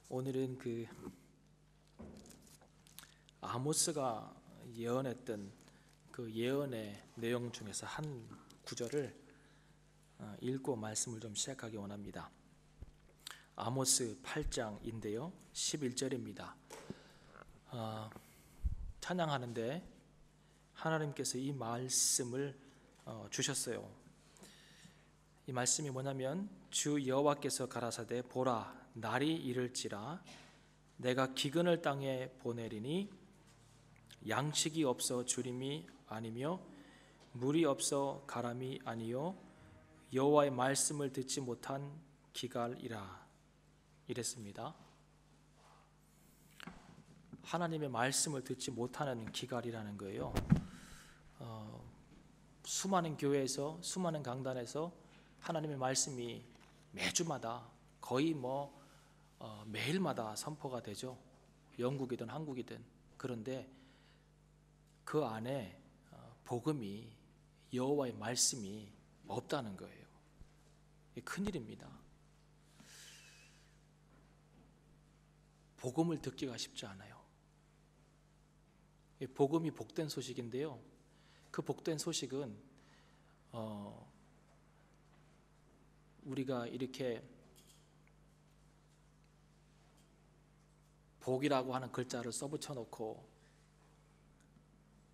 오늘은 아모스가 예언했던 그 예언의 내용 중에서 한 구절을 읽고 말씀을 좀 시작하기 원합니다. 아모스 8장인데요 11절입니다. 찬양하는데 하나님께서 이 말씀을 주셨어요. 이 말씀이 뭐냐면, 주 여호와께서 가라사대 보라, 날이 이를지라 내가 기근을 땅에 보내리니 양식이 없어 주림이 아니며 물이 없어 가람이 아니요 여호와의 말씀을 듣지 못한 기갈이라. 이랬습니다. 하나님의 말씀을 듣지 못하는 기갈이라는 거예요. 수많은 교회에서, 수많은 강단에서 하나님의 말씀이 매주마다 거의 매일마다 선포가 되죠. 영국이든 한국이든. 그런데 그 안에 복음이, 여호와의 말씀이 없다는 거예요. 이게 큰일입니다. 복음을 듣기가 쉽지 않아요. 복음이 복된 소식인데요, 그 복된 소식은 우리가 이렇게 복이라고 하는 글자를 써붙여 놓고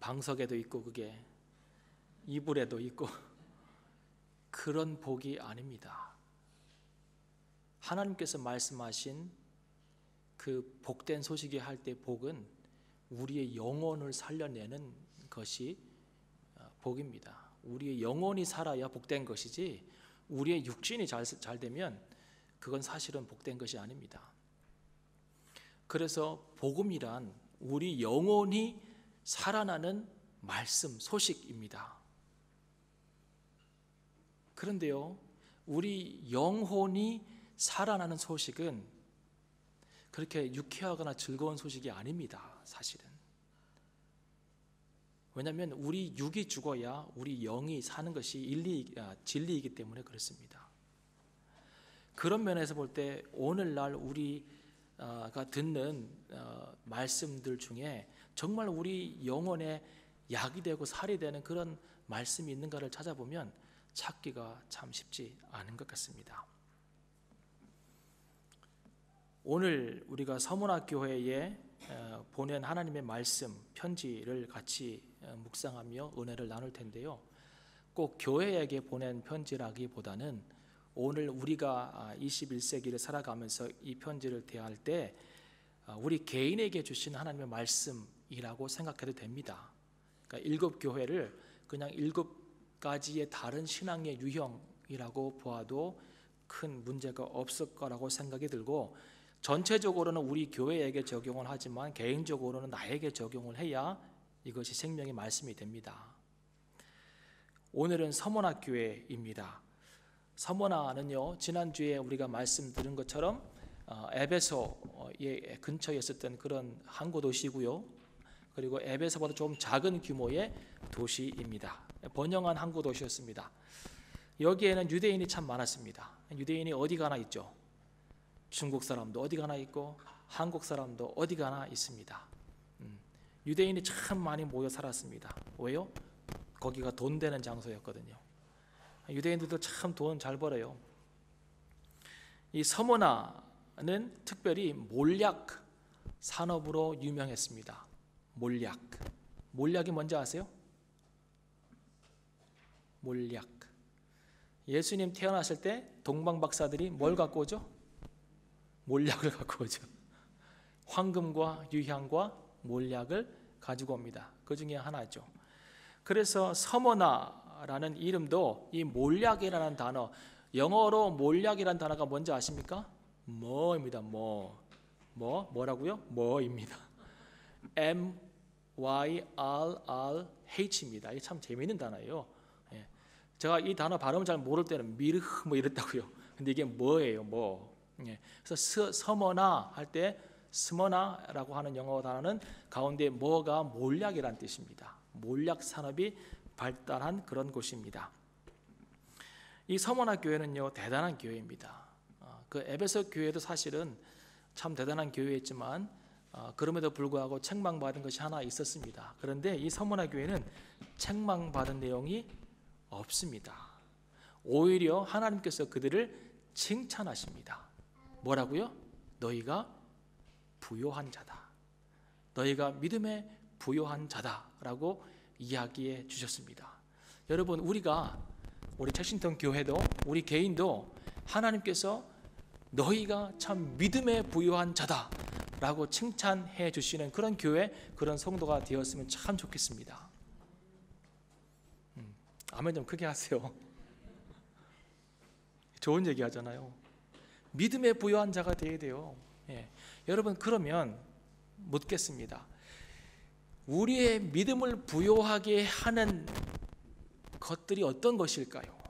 방석에도 있고 그게 이불에도 있고 그런 복이 아닙니다. 하나님께서 말씀하신 그 복된 소식이 할 때 복은 우리의 영혼을 살려내는 것이 복입니다. 우리의 영혼이 살아야 복된 것이지, 우리의 육신이 잘 되면 그건 사실은 복된 것이 아닙니다. 그래서 복음이란 우리 영혼이 살아나는 말씀, 소식입니다. 그런데요, 우리 영혼이 살아나는 소식은 그렇게 유쾌하거나 즐거운 소식이 아닙니다. 사실은. 왜냐하면 우리 육이 죽어야 우리 영이 사는 것이 진리이기 때문에 그렇습니다. 그런 면에서 볼 때 오늘날 우리가 듣는 말씀들 중에 정말 우리 영혼에 약이 되고 살이 되는 그런 말씀이 있는가를 찾아보면 찾기가 참 쉽지 않은 것 같습니다. 오늘 우리가 서문학교회에 보낸 하나님의 말씀, 편지를 같이 묵상하며 은혜를 나눌 텐데요, 꼭 교회에게 보낸 편지라기보다는 오늘 우리가 21세기를 살아가면서 이 편지를 대할 때 우리 개인에게 주신 하나님의 말씀이라고 생각해도 됩니다. 그러니까 7교회를 그냥 7가지의 다른 신앙의 유형이라고 보아도 큰 문제가 없을 거라고 생각이 들고, 전체적으로는 우리 교회에게 적용을 하지만 개인적으로는 나에게 적용을 해야 이것이 생명의 말씀이 됩니다. 오늘은 서문학교회입니다. 서문화는요, 지난주에 우리가 말씀 들은 것처럼 에베소의 근처에 있었던 그런 항구 도시고요, 그리고 에베소보다 좀 작은 규모의 도시입니다. 번영한 항구 도시였습니다. 여기에는 유대인이 참 많았습니다. 유대인이 어디 가나 있죠. 중국 사람도 어디 가나 있고 한국 사람도 어디 가나 있습니다. 유대인이 참 많이 모여 살았습니다. 왜요? 거기가 돈 되는 장소였거든요. 유대인들도 참 돈 잘 벌어요. 이 서문화는 특별히 몰약 산업으로 유명했습니다. 몰약이 뭔지 아세요? 몰약. 예수님 태어났을 때 동방 박사들이 뭘 갖고 오죠? 몰약을 갖고 오죠. 황금과 유향과 몰약을 가지고 옵니다. 그 중에 하나죠. 그래서 서문화라는 이름도 이 몰약이라는 단어, 영어로 몰약이라는 단어가 뭔지 아십니까? 뭐입니다. 뭐라고요? 뭐입니다. MYRRH입니다. 이게 참 재미있는 단어예요. 제가 이 단어 발음 잘 모를 때는 미르흐 이랬다고요. 근데 이게 뭐예요? 그래서 서머나 할 때 스머나라고 하는 영어 단어는 가운데 뭐가 몰약이란 뜻입니다. 몰약 산업이 발달한 그런 곳입니다. 이 서머나 교회는요, 대단한 교회입니다. 그 에베소 교회도 사실은 참 대단한 교회였지만 그럼에도 불구하고 책망받은 것이 하나 있었습니다. 그런데 이 서문화 교회는 책망받은 내용이 없습니다. 오히려 하나님께서 그들을 칭찬하십니다. 뭐라고요? 너희가 부요한 자다. 너희가 믿음에 부요한 자다라고 이야기해 주셨습니다. 여러분, 우리 책신턴 교회도 우리 개인도 하나님께서 너희가 참 믿음에 부요한 자다라고 칭찬해 주시는 그런 교회, 그런 성도가 되었으면 참 좋겠습니다. 아멘 좀 크게 하세요. 좋은 얘기 하잖아요. 믿음에 부요한 자가 되어야 돼요. 여러분, 그러면 묻겠습니다. 우리의 믿음을 부요하게 하는 것들이 어떤 것일까요?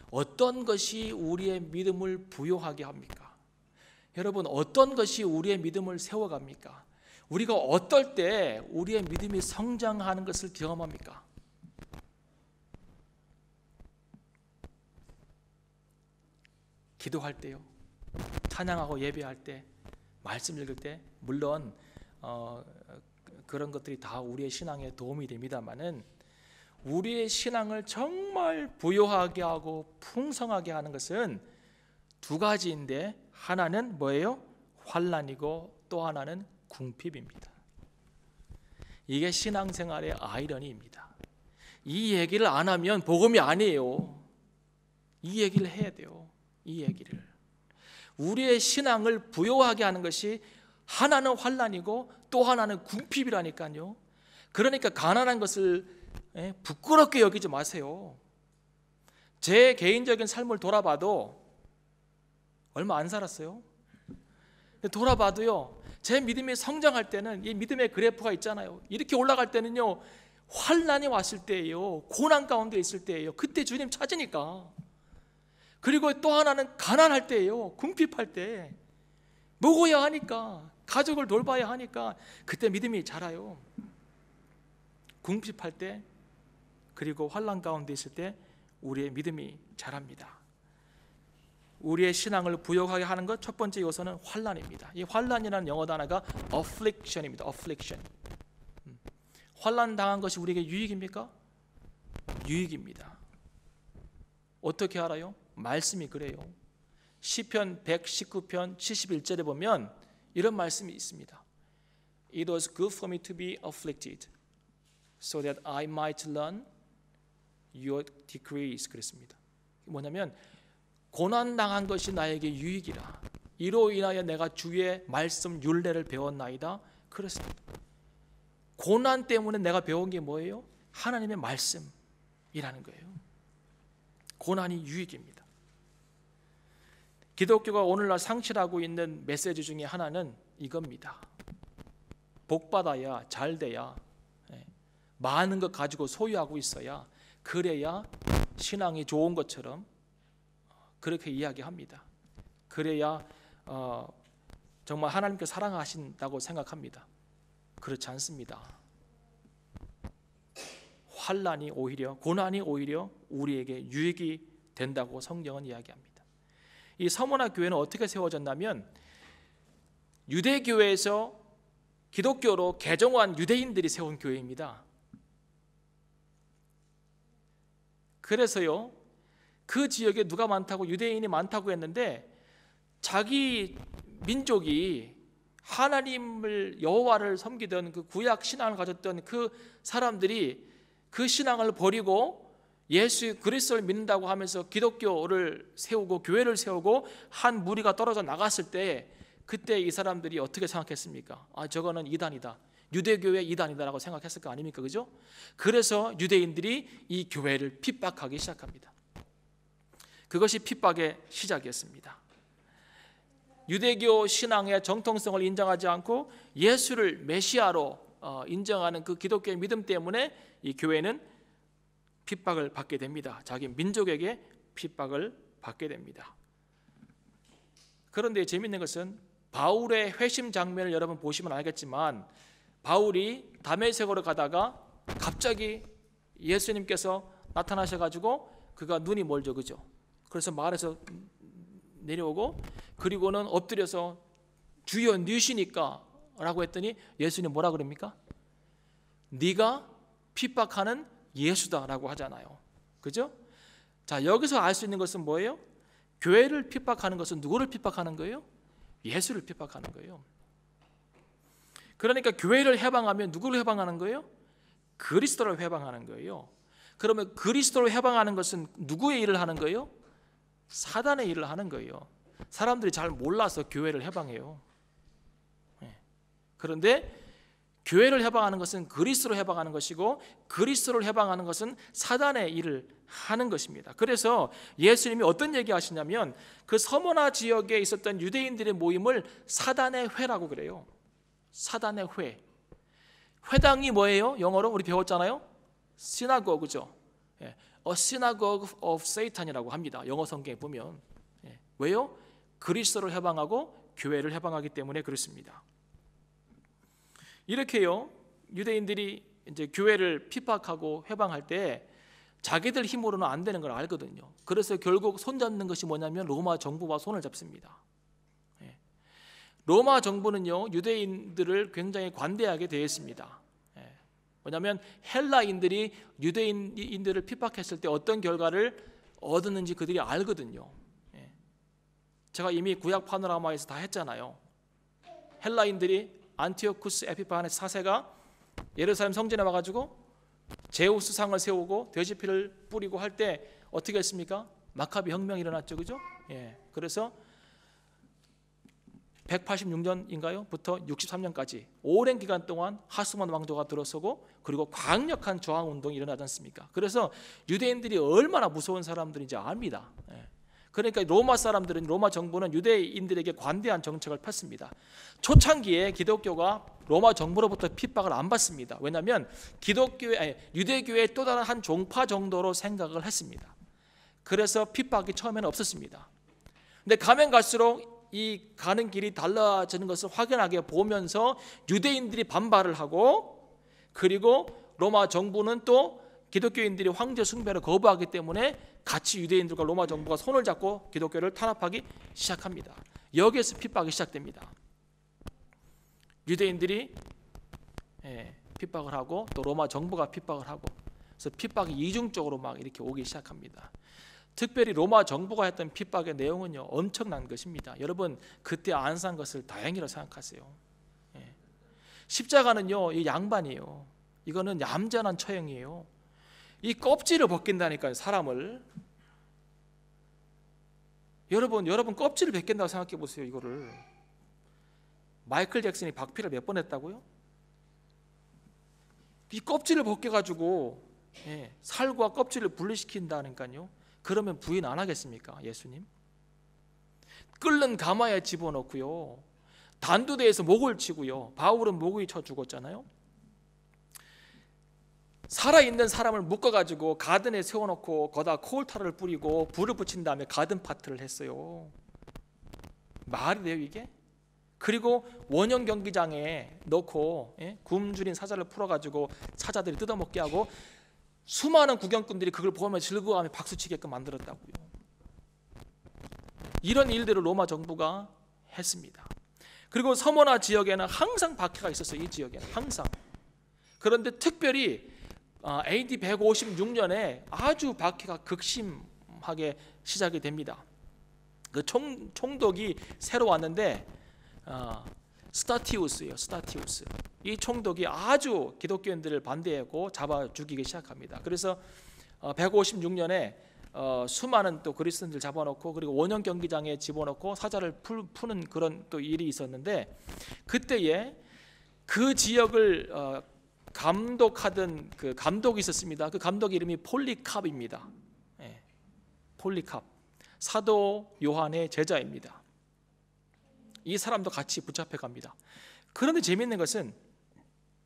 어떤 것이 우리의 믿음을 부요하게 합니까? 여러분, 어떤 것이 우리의 믿음을 세워갑니까? 우리가 어떨 때 우리의 믿음이 성장하는 것을 경험합니까? 기도할 때요, 찬양하고 예배할 때, 말씀 읽을 때, 물론 그런 것들이 다 우리의 신앙에 도움이 됩니다마는 우리의 신앙을 정말 부요하게 하고 풍성하게 하는 것은 두 가지인데, 하나는 뭐예요? 환난이고 또 하나는 궁핍입니다. 이게 신앙생활의 아이러니입니다. 이 얘기를 안 하면 복음이 아니에요. 이 얘기를 해야 돼요. 이 얘기를. 우리의 신앙을 부요하게 하는 것이 하나는 환난이고 또 하나는 궁핍이라니까요. 그러니까 가난한 것을 부끄럽게 여기지 마세요. 제 개인적인 삶을 돌아봐도 얼마 안 살았어요. 돌아봐도요, 제 믿음이 성장할 때는 이 믿음의 그래프가 있잖아요. 이렇게 올라갈 때는요, 환난이 왔을 때예요. 고난 가운데 있을 때예요. 그때 주님 찾으니까. 그리고 또 하나는 가난할 때예요. 궁핍할 때, 먹어야 하니까, 가족을 돌봐야 하니까 그때 믿음이 자라요. 궁핍할 때, 그리고 환난 가운데 있을 때 우리의 믿음이 자랍니다. 우리의 신앙을 부여하게 하는 것 첫 번째 요소는 환난입니다. 이 환난이라는 영어 단어가 affliction입니다. affliction. 환난 당한 것이 우리에게 유익입니까? 유익입니다. 어떻게 알아요? 말씀이 그래요. 시편 119편 71절에 보면 이런 말씀이 있습니다. It was good for me to be afflicted, so that I might learn your decrees. 그랬습니다. 뭐냐면 고난당한 것이 나에게 유익이라. 이로 인하여 내가 주의 말씀 율례를 배웠나이다. 그렇습니다. 고난 때문에 내가 배운 게 뭐예요? 하나님의 말씀이라는 거예요. 고난이 유익입니다. 기독교가 오늘날 상실하고 있는 메시지 중에 하나는 이겁니다. 복받아야, 잘돼야, 많은 것 가지고 소유하고 있어야, 그래야 신앙이 좋은 것처럼 그렇게 이야기합니다. 그래야 정말 하나님께 사랑하신다고 생각합니다. 그렇지 않습니다. 환난이 오히려, 고난이 오히려 우리에게 유익이 된다고 성경은 이야기합니다. 이 서문화 교회는 어떻게 세워졌냐면 유대교회에서 기독교로 개종한 유대인들이 세운 교회입니다. 그래서요, 그 지역에 누가 많다고, 유대인이 많다고 했는데 자기 민족이 하나님을, 여호와를 섬기던 그 구약 신앙을 가졌던 그 사람들이 그 신앙을 버리고 예수 그리스도를 믿는다고 하면서 기독교를 세우고 교회를 세우고 한 무리가 떨어져 나갔을 때, 그때 이 사람들이 어떻게 생각했습니까? 저거는 이단이다, 유대교회 이단이다라고 생각했을 거 아닙니까? 그죠? 그래서 유대인들이 이 교회를 핍박하기 시작합니다. 그것이 핍박의 시작이었습니다. 유대교 신앙의 정통성을 인정하지 않고 예수를 메시아로 인정하는 그 기독교의 믿음 때문에 이 교회는 핍박을 받게 됩니다. 자기 민족에게 핍박을 받게 됩니다. 그런데 재미있는 것은 바울의 회심 장면을 여러분 보시면 알겠지만, 바울이 다메섹으로 가다가 갑자기 예수님께서 나타나셔가지고 그가 눈이 멀죠, 그죠? 그래서 마을에서 내려오고, 그리고는 엎드려서 주여 누시니까 라고 했더니 예수님 뭐라 그럽니까? 네가 핍박하는 예수다라고 하잖아요. 그죠? 자, 여기서 알 수 있는 것은 뭐예요? 교회를 핍박하는 것은 누구를 핍박하는 거예요? 예수를 핍박하는 거예요. 그러니까 교회를 해방하면 누구를 해방하는 거예요? 그리스도를 해방하는 거예요. 그러면 그리스도를 해방하는 것은 누구의 일을 하는 거예요? 사단의 일을 하는 거예요. 사람들이 잘 몰라서 교회를 해방해요. 그런데 교회를 해방하는 것은 그리스도를 해방하는 것이고 그리스도를 해방하는 것은 사단의 일을 하는 것입니다. 그래서 예수님이 어떤 얘기 하시냐면 그 서머나 지역에 있었던 유대인들의 모임을 사단의 회라고 그래요. 사단의 회. 회당이 뭐예요? 영어로 우리 배웠잖아요. 시나고그죠. A synagogue of Satan이라고 합니다. 영어 성경에 보면. 왜요? 그리스도를 해방하고 교회를 해방하기 때문에 그렇습니다. 이렇게요, 유대인들이 이제 교회를 핍박하고 해방할 때 자기들 힘으로는 안 되는 걸 알거든요. 그래서 결국 손잡는 것이 뭐냐면 로마 정부와 손을 잡습니다. 로마 정부는요, 유대인들을 굉장히 관대하게 대했습니다. 왜냐하면 헬라인들이 유대인들을 핍박했을 때 어떤 결과를 얻었는지 그들이 알거든요. 제가 이미 구약 파노라마에서 다 했잖아요. 헬라인들이 안티오쿠스 에피파네스 4세가 예루살렘 성전에 와가지고 제우스 상을 세우고 돼지피를 뿌리고 할 때 어떻게 했습니까? 마카비 혁명이 일어났죠, 그죠? 그래서 186년인가요? 부터 63년까지 오랜 기간 동안 하스몬 왕조가 들어서고 그리고 강력한 저항 운동이 일어나지 않습니까? 그래서 유대인들이 얼마나 무서운 사람들인지 압니다. 그러니까 로마 사람들은, 로마 정부는 유대인들에게 관대한 정책을 폈습니다. 초창기에 기독교가 로마 정부로부터 핍박을 안 받습니다. 왜냐하면 유대교의 또 다른 한 종파 정도로 생각을 했습니다. 그래서 핍박이 처음에는 없었습니다. 근데 가면 갈수록 이 가는 길이 달라지는 것을 확연하게 보면서 유대인들이 반발을 하고, 그리고 로마 정부는 또 기독교인들이 황제 숭배를 거부하기 때문에 같이 유대인들과 로마 정부가 손을 잡고 기독교를 탄압하기 시작합니다. 여기에서 핍박이 시작됩니다. 유대인들이 핍박을 하고 또 로마 정부가 핍박을 하고, 그래서 핍박이 이중적으로 막 이렇게 오기 시작합니다. 특별히 로마 정부가 했던 핍박의 내용은요, 엄청난 것입니다. 여러분 그때 안 산 것을 다행이라고 생각하세요. 십자가는요, 이 양반이에요. 이거는 얌전한 처형이에요. 이 껍질을 벗긴다니까요, 사람을. 여러분 껍질을 벗긴다고 생각해 보세요. 이거를 마이클 잭슨이 박피를 몇 번 했다고요? 이 껍질을 벗겨가지고 살과 껍질을 분리시킨다니까요. 그러면 부인 안 하겠습니까, 예수님? 끓는 가마에 집어넣고요, 단두대에서 목을 치고요, 바울은 목이 쳐 죽었잖아요. 살아있는 사람을 묶어가지고 가든에 세워놓고 거기다 코울타를 뿌리고 불을 붙인 다음에 가든 파트를 했어요. 말이 돼요 이게? 그리고 원형 경기장에 넣고 굶주린 사자를 풀어가지고 사자들이 뜯어먹게 하고 수많은 구경꾼들이 그걸 보면 즐거워하며 박수치게끔 만들었다고요. 이런 일들을 로마 정부가 했습니다. 그리고 서머나 지역에는 항상 박해가 있었어요. 이 지역에는 항상. 그런데 특별히 AD 156년에 아주 박해가 극심하게 시작이 됩니다. 그 총독이 새로 왔는데 스타티우스예요. 스타티우스. 이 총독이 아주 기독교인들을 반대하고 잡아 죽이기 시작합니다. 그래서 156년에 수많은 또 그리스도인들 잡아놓고 그리고 원형 경기장에 집어넣고 사자를 푸는 그런 또 일이 있었는데, 그때에 그 지역을 감독하던 그 감독이 있었습니다. 그 감독 이름이 폴리캅입니다. 폴리캅, 사도 요한의 제자입니다. 이 사람도 같이 붙잡혀 갑니다. 그런데 재미있는 것은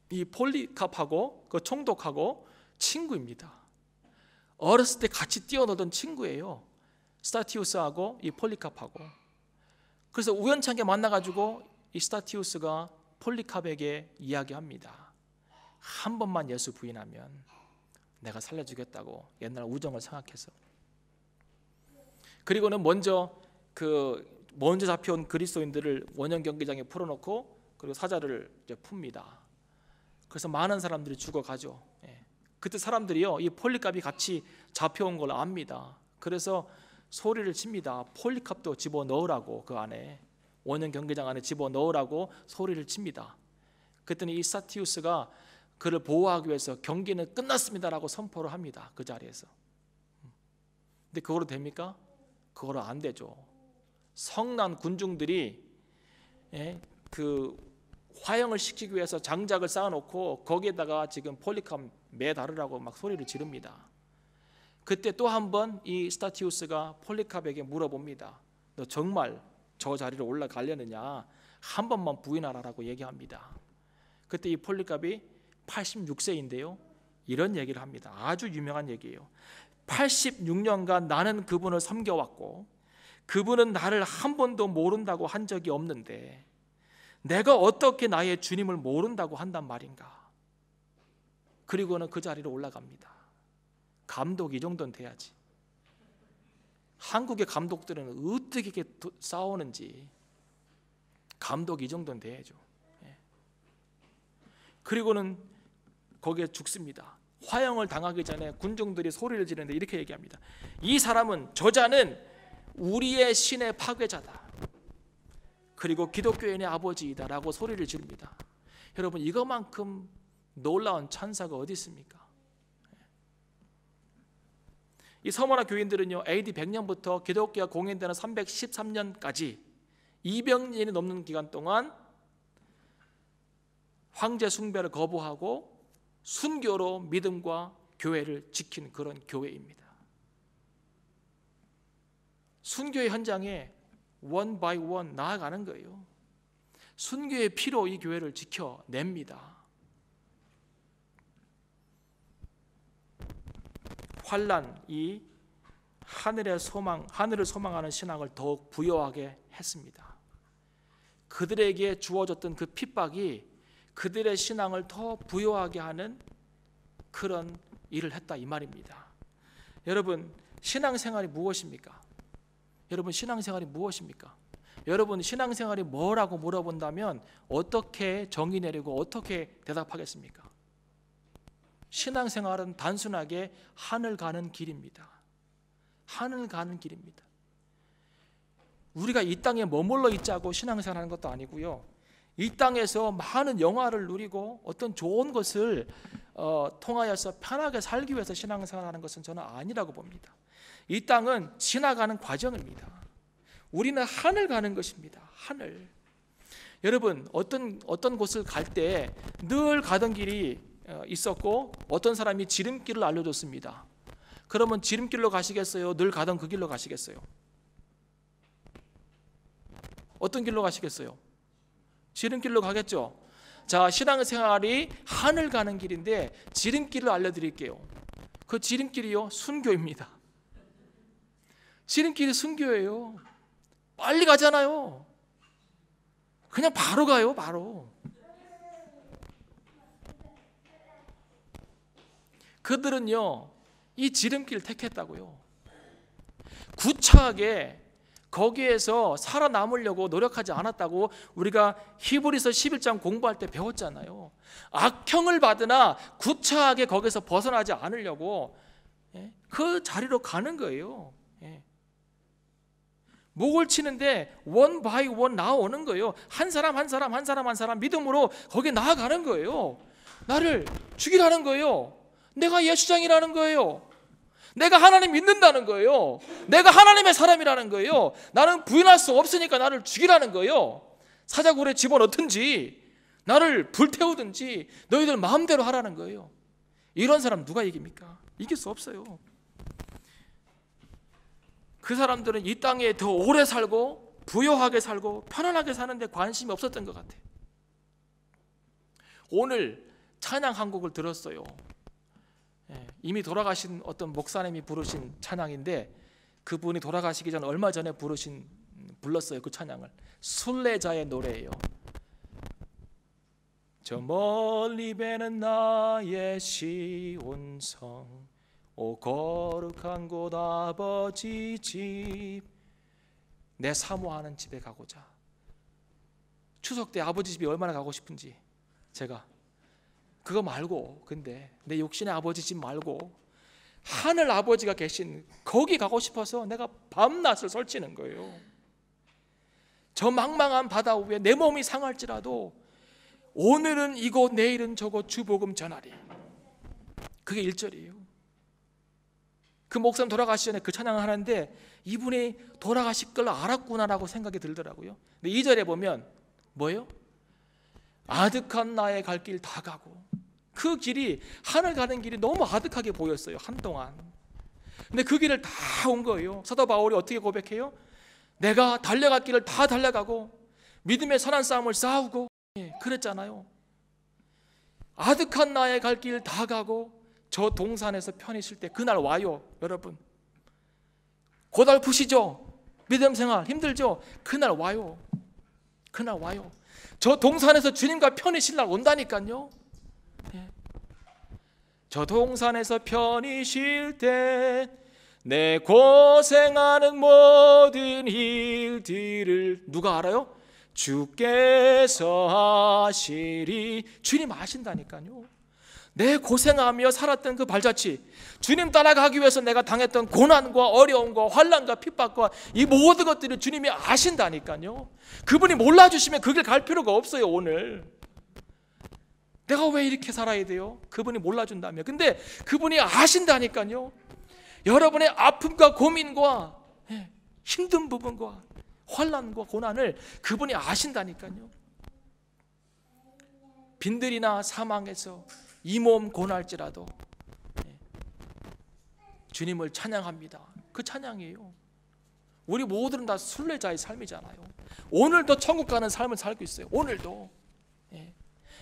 이 폴리캅하고 그 총독하고 친구입니다. 어렸을 때 같이 뛰어놀던 친구예요. 스타티우스하고 이 폴리캅하고. 그래서 우연찮게 만나가지고 이 스타티우스가 폴리캅에게 이야기합니다. 한 번만 예수 부인하면 내가 살려주겠다고, 옛날 우정을 생각해서. 그리고는 먼저 그 먼저 잡혀온 그리스도인들을 원형 경기장에 풀어놓고 그리고 사자를 이제 풉니다. 그래서 많은 사람들이 죽어가죠. 그때 사람들이요, 이 폴리캅이 같이 잡혀온 걸 압니다. 그래서 소리를 칩니다. 폴리캅도 집어 넣으라고, 그 안에 원형 경기장 안에 집어 넣으라고 소리를 칩니다. 그랬더니 이 스타티우스가 그를 보호하기 위해서 경기는 끝났습니다라고 선포를 합니다. 그 자리에서. 근데 그거로 됩니까? 그거로 안 되죠. 성난 군중들이 그 화형을 시키기 위해서 장작을 쌓아놓고 거기에다가 지금 폴리캅 매달으라고 막 소리를 지릅니다. 그때 또 한 번 이 스타티우스가 폴리캅에게 물어봅니다. 너 정말 저 자리로 올라가려느냐? 한 번만 부인하라라고 얘기합니다. 그때 이 폴리캅이 86세인데요 이런 얘기를 합니다. 아주 유명한 얘기예요. 86년간 나는 그분을 섬겨왔고 그분은 나를 한 번도 모른다고 한 적이 없는데 내가 어떻게 나의 주님을 모른다고 한단 말인가. 그리고는 그 자리로 올라갑니다. 감독 이 정도는 돼야지. 한국의 감독들은 어떻게 이렇게 싸우는지 감독 이 정도는 돼야죠. 그리고는 거기에 죽습니다. 화형을 당하기 전에 군중들이 소리를 지르는데 이렇게 얘기합니다. 이 사람은, 저자는 우리의 신의 파괴자다. 그리고 기독교인의 아버지이다 라고 소리를 지릅니다. 여러분, 이거만큼 놀라운 찬사가 어디 있습니까? 이 서머나 교인들은요, AD 100년부터 기독교가 공인되는 313년까지 200년이 넘는 기간 동안 황제 숭배를 거부하고 순교로 믿음과 교회를 지킨 그런 교회입니다. 순교의 현장에 원 바이 원 나아가는 거예요. 순교의 피로 이 교회를 지켜냅니다. 환난이 하늘을 소망하는 신앙을 더욱 부여하게 했습니다. 그들에게 주어졌던 그 핍박이 그들의 신앙을 더 부여하게 하는 그런 일을 했다 이 말입니다. 여러분, 신앙생활이 무엇입니까? 여러분, 신앙생활이 무엇입니까? 여러분, 신앙생활이 뭐라고 물어본다면 어떻게 정의 내리고 어떻게 대답하겠습니까? 신앙생활은 단순하게 하늘 가는 길입니다. 하늘 가는 길입니다. 우리가 이 땅에 머물러 있자고 신앙생활하는 것도 아니고요, 이 땅에서 많은 영화를 누리고 어떤 좋은 것을 통하여서 편하게 살기 위해서 신앙생활하는 것은 저는 아니라고 봅니다. 이 땅은 지나가는 과정입니다. 우리는 하늘 가는 것입니다. 하늘. 여러분, 어떤 곳을 갈 때 늘 가던 길이 있었고 어떤 사람이 지름길을 알려줬습니다. 그러면 지름길로 가시겠어요? 늘 가던 그 길로 가시겠어요? 어떤 길로 가시겠어요? 지름길로 가겠죠. 자, 신앙생활이 하늘 가는 길인데 지름길을 알려드릴게요. 그 지름길이요, 순교입니다. 지름길이 순교예요. 빨리 가잖아요. 그냥 바로 가요, 바로. 그들은요, 이 지름길을 택했다고요. 구차하게 거기에서 살아남으려고 노력하지 않았다고 우리가 히브리서 11장 공부할 때 배웠잖아요. 악형을 받으나 구차하게 거기서 벗어나지 않으려고 그 자리로 가는 거예요. 목을 치는데 원 바이 원 나오는 거예요. 한 사람 한 사람 믿음으로 거기에 나아가는 거예요. 나를 죽이라는 거예요. 내가 예수장이라는 거예요. 내가 하나님 믿는다는 거예요. 내가 하나님의 사람이라는 거예요. 나는 부인할 수 없으니까 나를 죽이라는 거예요. 사자굴에 집어넣든지 나를 불태우든지 너희들 마음대로 하라는 거예요. 이런 사람 누가 이깁니까? 이길 수 없어요. 그 사람들은 이 땅에 더 오래 살고 부유하게 살고 편안하게 사는데 관심이 없었던 것 같아요. 오늘 찬양 한 곡을 들었어요. 이미 돌아가신 어떤 목사님이 부르신 찬양인데 그분이 돌아가시기 전 얼마 전에 불렀어요. 그 찬양을. 순례자의 노래예요. 저 멀리 배는 나의 시온성, 오 거룩한 곳 아버지 집, 내 사모하는 집에 가고자. 추석 때 아버지 집이 얼마나 가고 싶은지 제가 그거 말고, 근데 내 육신의 아버지 집 말고 하늘 아버지가 계신 거기 가고 싶어서 내가 밤낮을 설치는 거예요. 저 망망한 바다 위에 내 몸이 상할지라도 오늘은 이곳 내일은 저곳 주복음 전하리. 그게 1절이에요. 그 목사님 돌아가시기 전에 그 찬양을 하는데 이분이 돌아가실 걸 알았구나라고 생각이 들더라고요. 근데 2절에 보면 뭐예요? 아득한 나의 갈 길 다 가고. 그 길이, 하늘 가는 길이 너무 아득하게 보였어요, 한동안. 근데 그 길을 다 온 거예요. 사도 바울이 어떻게 고백해요? 내가 달려갈 길을 다 달려가고 믿음의 선한 싸움을 싸우고, 그랬잖아요. 아득한 나의 갈 길 다 가고 저 동산에서 편히 쉴 때 그날 와요. 여러분, 고달프시죠? 믿음 생활 힘들죠? 그날 와요. 그날 와요. 저 동산에서 주님과 편히 쉴 날 온다니까요. 저 동산에서 편히 쉴 때 내 고생하는 모든 일들을 누가 알아요? 주께서 하시리. 주님 아신다니까요. 내 고생하며 살았던 그 발자취, 주님 따라가기 위해서 내가 당했던 고난과 어려움과 환난과 핍박과 이 모든 것들을 주님이 아신다니까요. 그분이 몰라주시면 그 길 갈 필요가 없어요. 오늘 내가 왜 이렇게 살아야 돼요? 그분이 몰라준다며. 근데 그분이 아신다니까요. 여러분의 아픔과 고민과 힘든 부분과 환난과 고난을 그분이 아신다니까요. 빈들이나 사망에서 이 몸 고날지라도 주님을 찬양합니다. 그 찬양이에요. 우리 모두는 다 순례자의 삶이잖아요. 오늘도 천국 가는 삶을 살고 있어요. 오늘도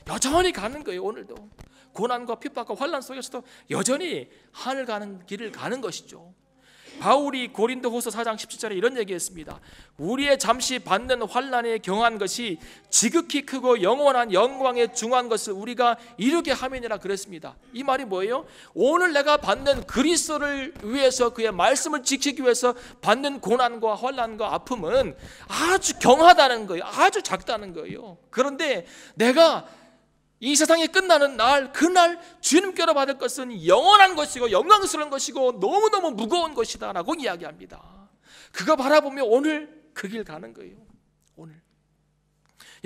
여전히 가는 거예요. 오늘도 고난과 핍박과 환난 속에서도 여전히 하늘 가는 길을 가는 것이죠. 바울이 고린도후서 4장 17절에 이런 얘기했습니다. 우리의 잠시 받는 환난에 경한 것이 지극히 크고 영원한 영광에 중한 것을 우리가 이루게 함이니라 그랬습니다. 이 말이 뭐예요? 오늘 내가 받는 그리스도를 위해서, 그의 말씀을 지키기 위해서 받는 고난과 환난과 아픔은 아주 경하다는 거예요. 아주 작다는 거예요. 그런데 내가 이 세상이 끝나는 날, 그날 주님께로 받을 것은 영원한 것이고 영광스러운 것이고 너무너무 무거운 것이다 라고 이야기합니다. 그거 바라보며 오늘 그 길 가는 거예요. 오늘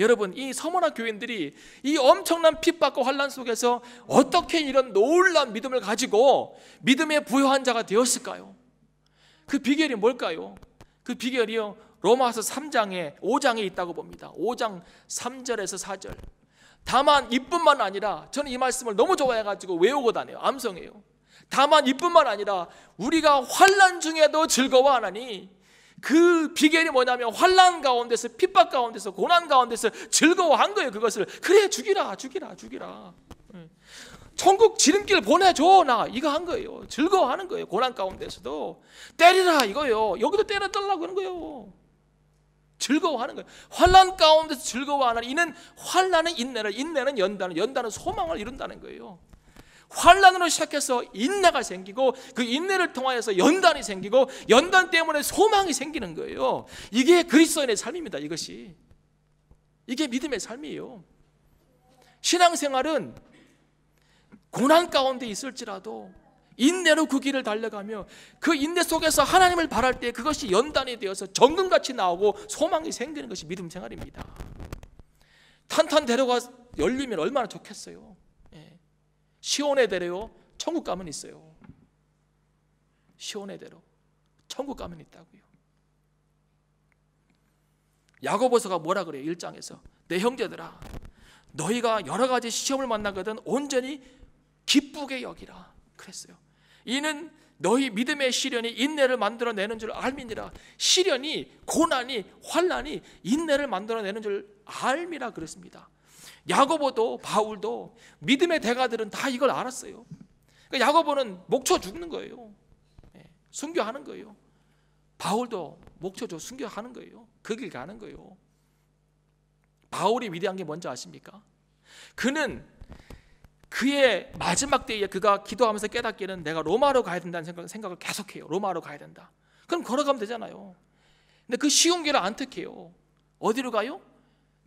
여러분, 이 서머나 교인들이 이 엄청난 핍박과 환난 속에서 어떻게 이런 놀라운 믿음을 가지고 믿음의 부요한 자가 되었을까요? 그 비결이 뭘까요? 그 비결이요, 로마서 3장에 5장에 있다고 봅니다. 5장 3절에서 4절. 다만 이뿐만 아니라, 저는 이 말씀을 너무 좋아해가지고 외우고 다녀요. 암송해요. 다만 이뿐만 아니라 우리가 환난 중에도 즐거워하나니, 그 비결이 뭐냐면 환난 가운데서, 핍박 가운데서, 고난 가운데서 즐거워한 거예요. 그것을 그래 죽이라 천국 지름길 보내줘, 나 이거 한 거예요. 즐거워하는 거예요. 고난 가운데서도 때리라 이거예요. 여기도 때려달라고 하는 거예요. 즐거워하는 거예요. 환난 가운데서 즐거워하는 이는, 환난은 인내를, 인내는 연단을, 연단은 소망을 이룬다는 거예요. 환난으로 시작해서 인내가 생기고, 그 인내를 통하여서 연단이 생기고, 연단 때문에 소망이 생기는 거예요. 이게 그리스도인의 삶입니다. 이것이, 이게 믿음의 삶이에요. 신앙생활은 고난 가운데 있을지라도 인내로 그 길을 달려가며 그 인내 속에서 하나님을 바랄 때 그것이 연단이 되어서 정금같이 나오고 소망이 생기는 것이 믿음 생활입니다. 탄탄대로가 열리면 얼마나 좋겠어요. 시온의 대로요, 천국 가면 있어요. 시온의 대로 천국 가면 있다고요. 야고보서가 뭐라 그래요? 1장에서 내 형제들아, 너희가 여러 가지 시험을 만나거든 온전히 기쁘게 여기라 그랬어요. 이는 너희 믿음의 시련이 인내를 만들어내는 줄 알미니라. 시련이, 고난이, 환난이 인내를 만들어내는 줄 알미라 그랬습니다. 야고보도 바울도 믿음의 대가들은 다 이걸 알았어요. 그러니까 야고보는 목초 죽는 거예요. 순교하는 거예요. 바울도 목초 순교하는 거예요. 그 길 가는 거예요. 바울이 위대한 게 뭔지 아십니까? 그는 그의 마지막 때에 그가 기도하면서 깨닫기는 내가 로마로 가야 된다는 생각을 계속해요. 로마로 가야 된다. 그럼 걸어가면 되잖아요. 근데 그 쉬운 길을 안 택해요. 어디로 가요?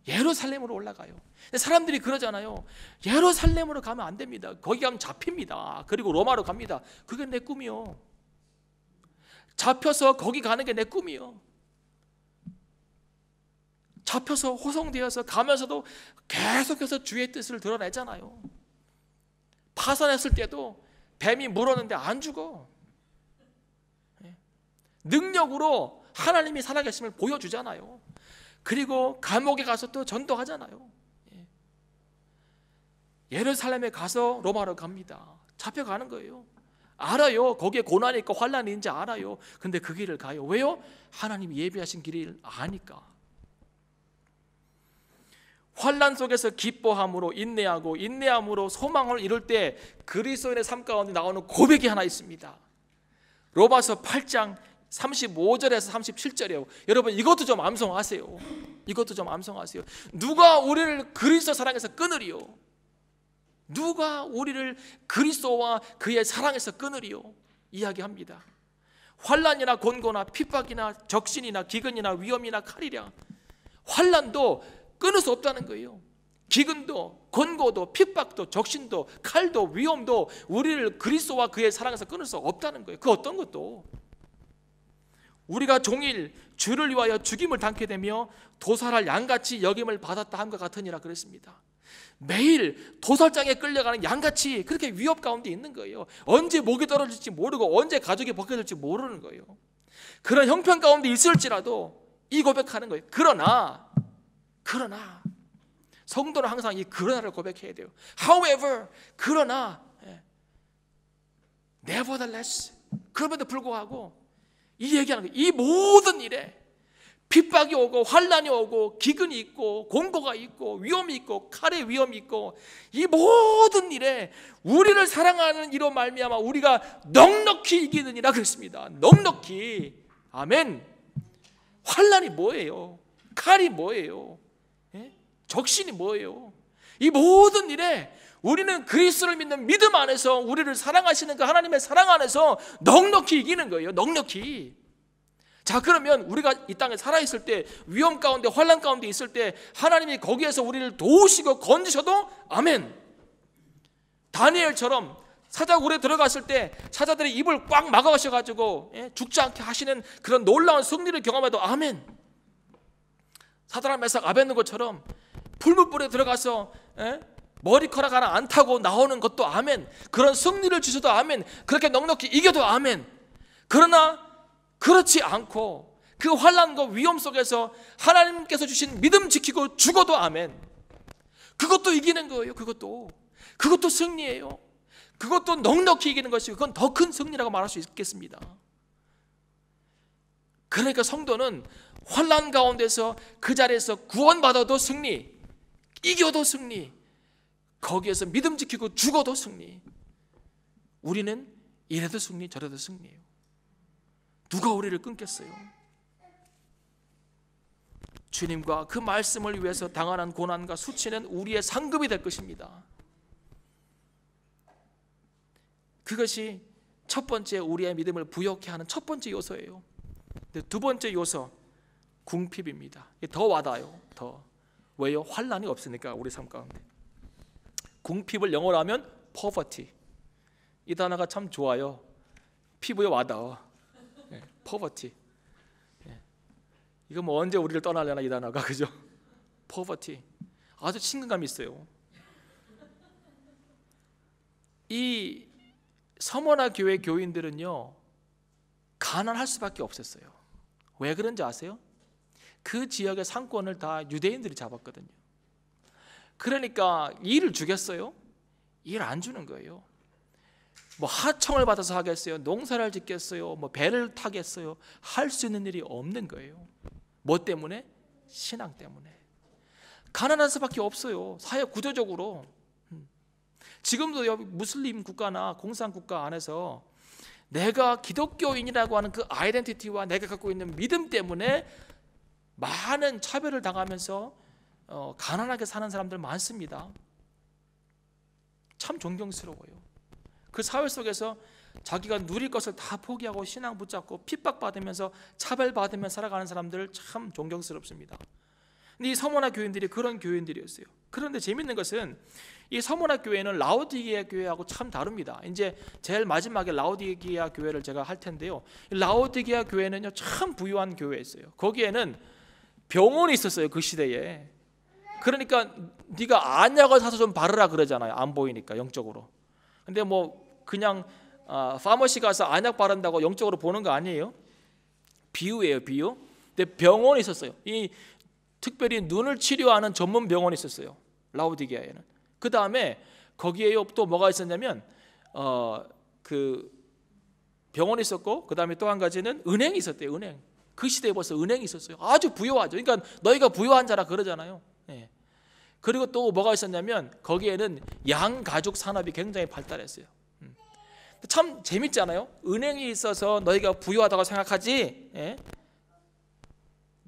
예루살렘으로 올라가요. 근데 사람들이 그러잖아요. 예루살렘으로 가면 안 됩니다. 거기 가면 잡힙니다. 그리고 로마로 갑니다. 그게 내 꿈이요. 잡혀서 거기 가는 게 내 꿈이요. 잡혀서 호송되어서 가면서도 계속해서 주의 뜻을 드러내잖아요. 파산했을 때도 뱀이 물었는데 안 죽어. 능력으로 하나님이 살아계심을 보여주잖아요. 그리고 감옥에 가서 또 전도하잖아요. 예루살렘에 가서 로마로 갑니다. 잡혀가는 거예요. 알아요. 거기에 고난이 있고 환난이 있는지 알아요. 근데 그 길을 가요. 왜요? 하나님이 예비하신 길을 아니까. 환난 속에서 기뻐함으로 인내하고 인내함으로 소망을 이룰 때 그리스도인의 삶 가운데 나오는 고백이 하나 있습니다. 로마서 8장 35절에서 37절이에요. 여러분 이것도 좀 암송하세요. 이것도 좀 암송하세요. 누가 우리를 그리스도 사랑에서 끊으리요? 누가 우리를 그리스도와 그의 사랑에서 끊으리요? 이야기합니다. 환난이나 곤고나 핍박이나 적신이나 기근이나 위험이나 칼이랴. 환난도 끊을 수 없다는 거예요. 기근도 곤고도 핍박도 적신도 칼도 위험도 우리를 그리스도와 그의 사랑에서 끊을 수 없다는 거예요. 그 어떤 것도. 우리가 종일 주를 위하여 죽임을 당게 되며 도살할 양같이 여김을 받았다 함과 같으니라 그랬습니다. 매일 도살장에 끌려가는 양같이 그렇게 위협 가운데 있는 거예요. 언제 목이 떨어질지 모르고 언제 가족이 벗겨질지 모르는 거예요. 그런 형편 가운데 있을지라도 이 고백하는 거예요. 그러나 성도는 항상 이 그러나를 고백해야 돼요. However, 그러나 nevertheless, 그럼에도 불구하고 이 얘기하는 거예요. 이 모든 일에 핍박이 오고 환난이 오고 기근이 있고 공고가 있고 위험이 있고 칼의 위험이 있고 이 모든 일에 우리를 사랑하는 이로 말미암아 우리가 넉넉히 이기느니라 그랬습니다. 넉넉히. 아멘. 환난이 뭐예요? 칼이 뭐예요? 적신이 뭐예요? 이 모든 일에 우리는 그리스도를 믿는 믿음 안에서 우리를 사랑하시는 그 하나님의 사랑 안에서 넉넉히 이기는 거예요. 넉넉히. 자, 그러면 우리가 이 땅에 살아있을 때 위험 가운데 환난 가운데 있을 때 하나님이 거기에서 우리를 도우시고 건지셔도 아멘. 다니엘처럼 사자굴에 들어갔을 때 사자들이 입을 꽉 막아가셔가지고 죽지 않게 하시는 그런 놀라운 승리를 경험해도 아멘. 사드락 메삭 아벳느고처럼 풀무불에 들어가서 머리카락 하나 안 타고 나오는 것도 아멘. 그런 승리를 주셔도 아멘. 그렇게 넉넉히 이겨도 아멘. 그러나 그렇지 않고 그 환난과 위험 속에서 하나님께서 주신 믿음 지키고 죽어도 아멘. 그것도 이기는 거예요. 그것도 승리예요. 그것도 넉넉히 이기는 것이고 그건 더 큰 승리라고 말할 수 있겠습니다. 그러니까 성도는 환난 가운데서 그 자리에서 구원받아도 승리, 이겨도 승리, 거기에서 믿음 지키고 죽어도 승리. 우리는 이래도 승리 저래도 승리예요. 누가 우리를 끊겠어요? 주님과 그 말씀을 위해서 당하는 고난과 수치는 우리의 상급이 될 것입니다. 그것이 첫 번째 우리의 믿음을 부여케 하는 첫 번째 요소예요. 두 번째 요소, 궁핍입니다. 더 와닿아요. 더. 왜요? 환난이 없으니까 우리 삶 가운데. 궁핍을 영어로 하면 poverty. 이 단어가 참 좋아요. 피부에 와닿아. poverty. 이거 뭐 언제 우리를 떠나려나 이 단어가, 그죠? poverty. 아주 친근감이 있어요. 이 서머나 교회 교인들은요 가난할 수밖에 없었어요. 왜 그런지 아세요? 그 지역의 상권을 다 유대인들이 잡았거든요. 그러니까 일을 주겠어요? 일 안 주는 거예요. 뭐 하청을 받아서 하겠어요? 농사를 짓겠어요? 뭐 배를 타겠어요? 할 수 있는 일이 없는 거예요. 뭐 때문에? 신앙 때문에. 가난할 수밖에 없어요. 사회 구조적으로. 지금도 무슬림 국가나 공산국가 안에서 내가 기독교인이라고 하는 그 아이덴티티와 내가 갖고 있는 믿음 때문에 많은 차별을 당하면서 가난하게 사는 사람들 많습니다. 참 존경스러워요. 그 사회 속에서 자기가 누릴 것을 다 포기하고 신앙 붙잡고 핍박받으면서 차별받으면서 살아가는 사람들 참 존경스럽습니다. 근데 이 서머나 교인들이 그런 교인들이었어요. 그런데 재밌는 것은 이 서머나 교회는 라오디게아 교회하고 참 다릅니다. 이제 제일 마지막에 라오디게아 교회를 제가 할 텐데요. 라오디게아 교회는요 참 부유한 교회였어요. 거기에는 병원이 있었어요. 그 시대에. 그러니까 네가 안약을 사서 좀 바르라 그러잖아요. 안 보이니까 영적으로. 근데 뭐 그냥 파머시 가서 안약 바른다고 영적으로 보는 거 아니에요? 비유예요, 비유. 근데 병원이 있었어요. 이 특별히 눈을 치료하는 전문 병원이 있었어요. 라오디게아에는. 그 다음에 거기에 또 뭐가 있었냐면 그 병원이 있었고, 그 다음에 또 한 가지는 은행이 있었대요. 은행. 그 시대에 벌써 은행이 있었어요. 아주 부유하죠. 그러니까 너희가 부유한 자라 그러잖아요. 예. 그리고 또 뭐가 있었냐면 거기에는 양가죽 산업이 굉장히 발달했어요. 참 재밌잖아요. 은행이 있어서 너희가 부유하다고 생각하지, 예?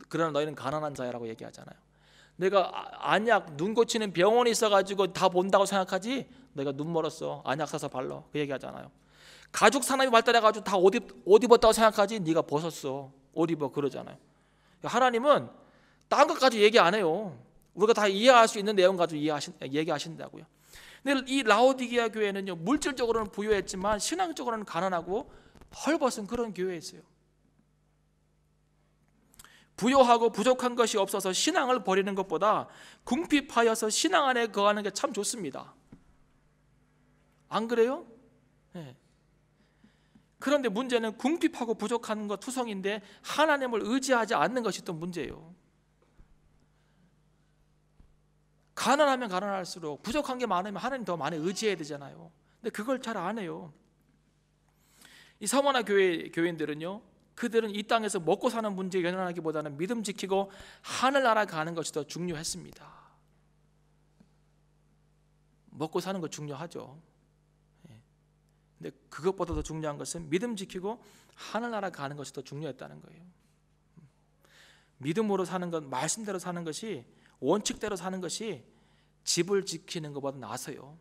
그러나 너희는 가난한 자라고 얘기하잖아요. 내가 안약 눈 고치는 병원이 있어가지고 다 본다고 생각하지, 너희가 눈 멀었어 안약 사서 발라, 그 얘기하잖아요. 가죽 산업이 발달해가지고 다 옷 입었다고 생각하지, 네가 벗었어 옷 입어, 그러잖아요. 하나님은 딴 것까지 얘기 안 해요. 우리가 다 이해할 수 있는 내용 가지고 얘기하신다고요. 근데 이 라오디게아 교회는요 물질적으로는 부유했지만 신앙적으로는 가난하고 헐벗은 그런 교회였어요. 부요하고 부족한 것이 없어서 신앙을 버리는 것보다 궁핍하여서 신앙 안에 거하는 게 참 좋습니다. 안 그래요? 네. 그런데 문제는 궁핍하고 부족한 것 투성인데 하나님을 의지하지 않는 것이 또 문제예요. 가난하면 가난할수록 부족한 게 많으면 하나님 더 많이 의지해야 되잖아요. 근데 그걸 잘 안 해요. 이 서머나 교인들은요, 그들은 이 땅에서 먹고 사는 문제에 연연하기보다는 믿음 지키고 하늘나라 가는 것이 더 중요했습니다. 먹고 사는 거 중요하죠. 근데 그것보다 더 중요한 것은 믿음 지키고 하늘나라 가는 것이 더 중요했다는 거예요. 믿음으로 사는 것, 말씀대로 사는 것이, 원칙대로 사는 것이 집을 지키는 것보다 나아서요.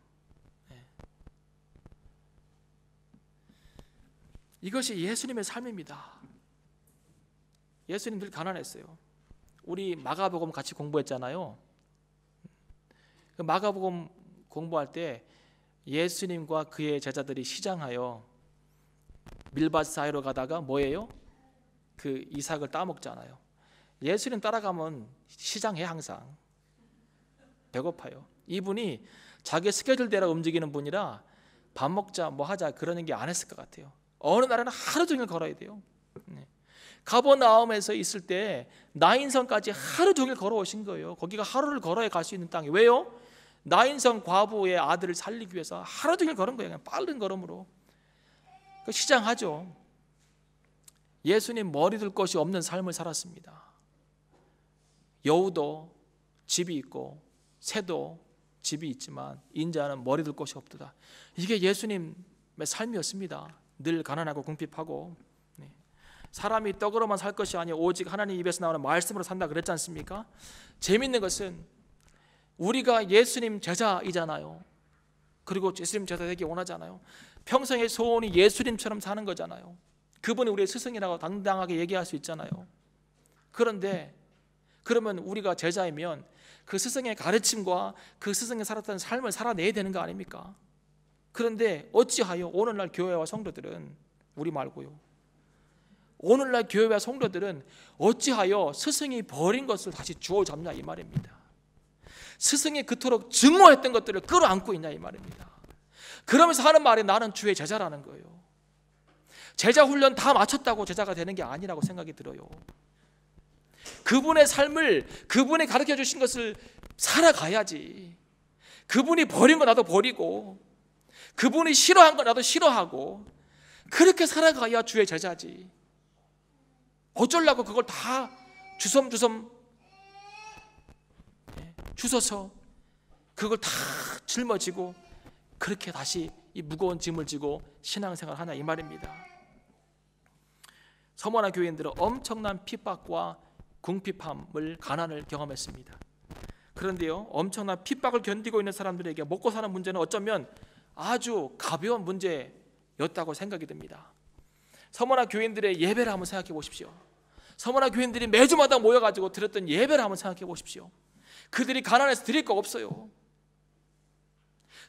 이것이 예수님의 삶입니다. 예수님 늘 가난했어요. 우리 마가복음 같이 공부했잖아요. 그 마가복음 공부할 때 예수님과 그의 제자들이 시장하여 밀밭 사이로 가다가 뭐예요? 그 이삭을 따먹잖아요. 예수님 따라가면 시장해. 항상 배고파요. 이분이 자기 스케줄대로 움직이는 분이라 밥 먹자 뭐 하자 그러는 게 안 했을 것 같아요. 어느 날에는 하루 종일 걸어야 돼요. 가버나움에서 있을 때 나인성까지 하루 종일 걸어오신 거예요. 거기가 하루를 걸어야 갈 수 있는 땅이. 왜요? 나인성 과부의 아들을 살리기 위해서 하루 종일 걸은 거예요. 그냥 빠른 걸음으로. 시장하죠. 예수님 머리 둘 것이 없는 삶을 살았습니다. 여우도 집이 있고 새도 집이 있지만 인자는 머리 둘 곳이 없도다. 이게 예수님의 삶이었습니다. 늘 가난하고 궁핍하고. 사람이 떡으로만 살 것이 아니라 오직 하나님 입에서 나오는 말씀으로 산다 그랬지 않습니까? 재밌는 것은 우리가 예수님 제자이잖아요. 그리고 예수님 제자 되기 원하잖아요. 평생의 소원이 예수님처럼 사는 거잖아요. 그분이 우리의 스승이라고 당당하게 얘기할 수 있잖아요. 그런데 그러면 우리가 제자이면 그 스승의 가르침과 그 스승이 살았던 삶을 살아내야 되는 거 아닙니까? 그런데 어찌하여 오늘날 교회와 성도들은, 우리 말고요, 오늘날 교회와 성도들은 어찌하여 스승이 버린 것을 다시 주워 잡냐 이 말입니다. 스승이 그토록 증오했던 것들을 끌어안고 있냐 이 말입니다. 그러면서 하는 말이 나는 주의 제자라는 거예요. 제자 훈련 다 마쳤다고 제자가 되는 게 아니라고 생각이 들어요. 그분의 삶을, 그분이 가르쳐 주신 것을 살아가야지. 그분이 버린 거 나도 버리고, 그분이 싫어한 거 나도 싫어하고, 그렇게 살아가야 주의 제자지. 어쩌려고 그걸 다 주섬주섬 주워서 그걸 다 짊어지고 그렇게 다시 이 무거운 짐을 지고 신앙생활을 하냐 이 말입니다. 서머나 교인들은 엄청난 핍박과 궁핍함을, 가난을 경험했습니다. 그런데요, 엄청난 핍박을 견디고 있는 사람들에게 먹고 사는 문제는 어쩌면 아주 가벼운 문제일 예배였다고 생각이 듭니다. 서머나 교인들의 예배를 한번 생각해 보십시오. 서머나 교인들이 매주마다 모여가지고 드렸던 예배를 한번 생각해 보십시오. 그들이 가난해서 드릴 거 없어요.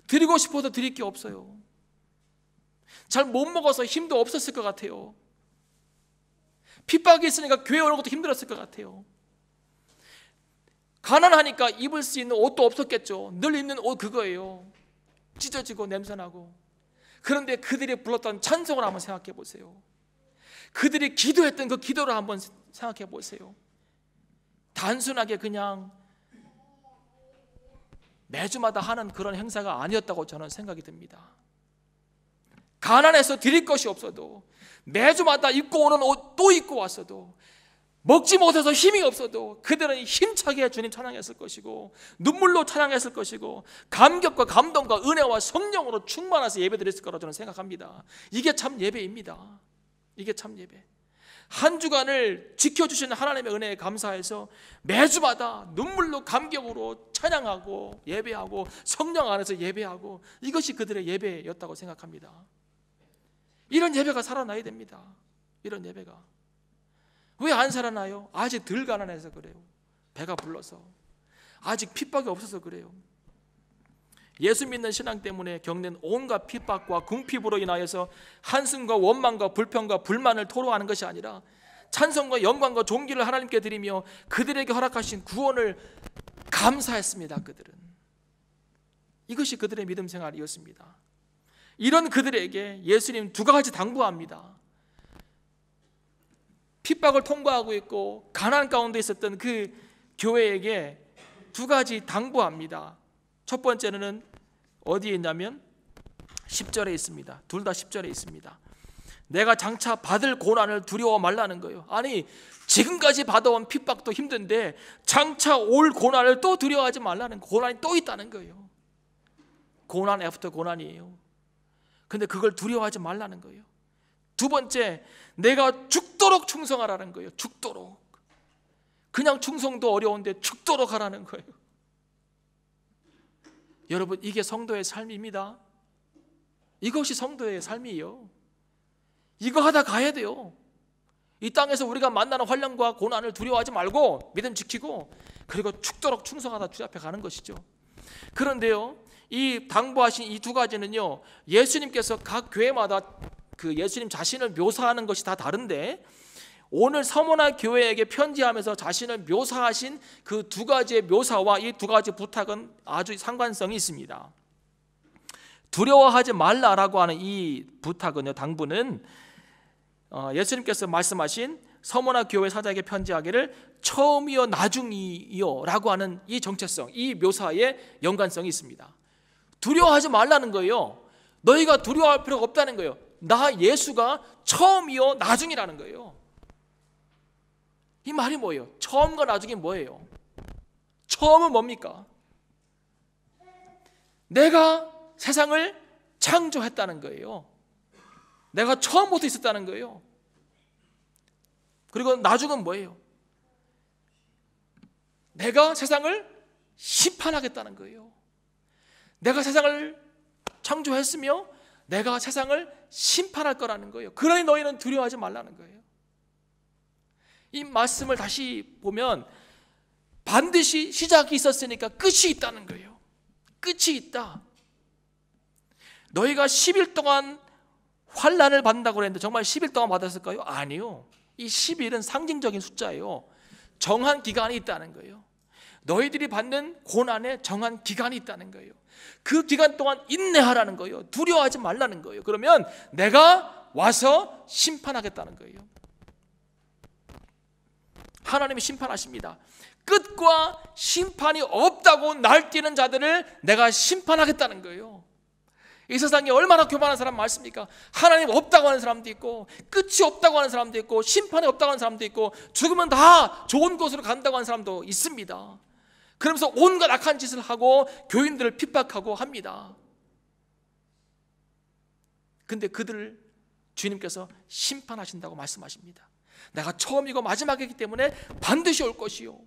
드리고 싶어도 드릴 게 없어요. 잘 못 먹어서 힘도 없었을 것 같아요. 핍박이 있으니까 교회 오는 것도 힘들었을 것 같아요. 가난하니까 입을 수 있는 옷도 없었겠죠. 늘 입는 옷 그거예요. 찢어지고 냄새나고. 그런데 그들이 불렀던 찬송을 한번 생각해 보세요. 그들이 기도했던 그 기도를 한번 생각해 보세요. 단순하게 그냥 매주마다 하는 그런 행사가 아니었다고 저는 생각이 듭니다. 가난해서 드릴 것이 없어도, 매주마다 입고 오는 옷 또 입고 왔어도, 먹지 못해서 힘이 없어도 그들은 힘차게 주님 찬양했을 것이고, 눈물로 찬양했을 것이고, 감격과 감동과 은혜와 성령으로 충만해서 예배드렸을 거라고 저는 생각합니다. 이게 참 예배입니다. 이게 참 예배. 한 주간을 지켜주시는 하나님의 은혜에 감사해서 매주마다 눈물로 감격으로 찬양하고 예배하고 성령 안에서 예배하고, 이것이 그들의 예배였다고 생각합니다. 이런 예배가 살아나야 됩니다. 이런 예배가. 왜 안 살아나요? 아직 덜 가난해서 그래요. 배가 불러서. 아직 핍박이 없어서 그래요. 예수 믿는 신앙 때문에 겪는 온갖 핍박과 궁핍으로 인하여서 한숨과 원망과 불평과 불만을 토로하는 것이 아니라 찬송과 영광과 존귀를 하나님께 드리며 그들에게 허락하신 구원을 감사했습니다. 그들은. 이것이 그들의 믿음 생활이었습니다. 이런 그들에게 예수님 두 가지 당부합니다. 핍박을 통과하고 있고 가난 가운데 있었던 그 교회에게 두 가지 당부합니다. 첫 번째는 어디에 있냐면 10절에 있습니다. 둘 다 10절에 있습니다. 내가 장차 받을 고난을 두려워 말라는 거예요. 아니, 지금까지 받아온 핍박도 힘든데 장차 올 고난을 또 두려워하지 말라는, 고난이 또 있다는 거예요. 고난 애프터 고난이에요. 근데 그걸 두려워하지 말라는 거예요. 두 번째, 내가 죽도록 충성하라는 거예요. 죽도록. 그냥 충성도 어려운데 죽도록 하라는 거예요. 여러분, 이게 성도의 삶입니다. 이것이 성도의 삶이에요. 이거 하다 가야 돼요. 이 땅에서 우리가 만나는 환난과 고난을 두려워하지 말고 믿음 지키고, 그리고 죽도록 충성하다 주 앞에 가는 것이죠. 그런데요, 이 당부하신 이 두 가지는요, 예수님께서 각 교회마다 그 예수님 자신을 묘사하는 것이 다 다른데, 오늘 서머나 교회에게 편지하면서 자신을 묘사하신 그 두 가지의 묘사와 이 두 가지 부탁은 아주 상관성이 있습니다. 두려워하지 말라라고 하는 이 부탁은요, 당부는 예수님께서 말씀하신 서머나 교회 사자에게 편지하기를 처음이요 나중이요 라고 하는 이 정체성, 이 묘사에 연관성이 있습니다. 두려워하지 말라는 거예요. 너희가 두려워할 필요가 없다는 거예요. 나 예수가 처음이요 나중이라는 거예요. 이 말이 뭐예요? 처음과 나중이 뭐예요? 처음은 뭡니까? 내가 세상을 창조했다는 거예요. 내가 처음부터 있었다는 거예요. 그리고 나중은 뭐예요? 내가 세상을 심판하겠다는 거예요. 내가 세상을 창조했으며 내가 세상을 심판할 거라는 거예요. 그러니 너희는 두려워하지 말라는 거예요. 이 말씀을 다시 보면 반드시 시작이 있었으니까 끝이 있다는 거예요. 끝이 있다. 너희가 10일 동안 환난을 받는다고 그랬는데 정말 10일 동안 받았을까요? 아니요. 이 10일은 상징적인 숫자예요. 정한 기간이 있다는 거예요. 너희들이 받는 고난에 정한 기간이 있다는 거예요. 그 기간 동안 인내하라는 거예요. 두려워하지 말라는 거예요. 그러면 내가 와서 심판하겠다는 거예요. 하나님이 심판하십니다. 끝과 심판이 없다고 날뛰는 자들을 내가 심판하겠다는 거예요. 이 세상에 얼마나 교만한 사람 많습니까? 하나님 없다고 하는 사람도 있고, 끝이 없다고 하는 사람도 있고, 심판이 없다고 하는 사람도 있고, 죽으면 다 좋은 곳으로 간다고 하는 사람도 있습니다. 그러면서 온갖 악한 짓을 하고 교인들을 핍박하고 합니다. 근데 그들을 주님께서 심판하신다고 말씀하십니다. 내가 처음이고 마지막이기 때문에 반드시 올 것이요,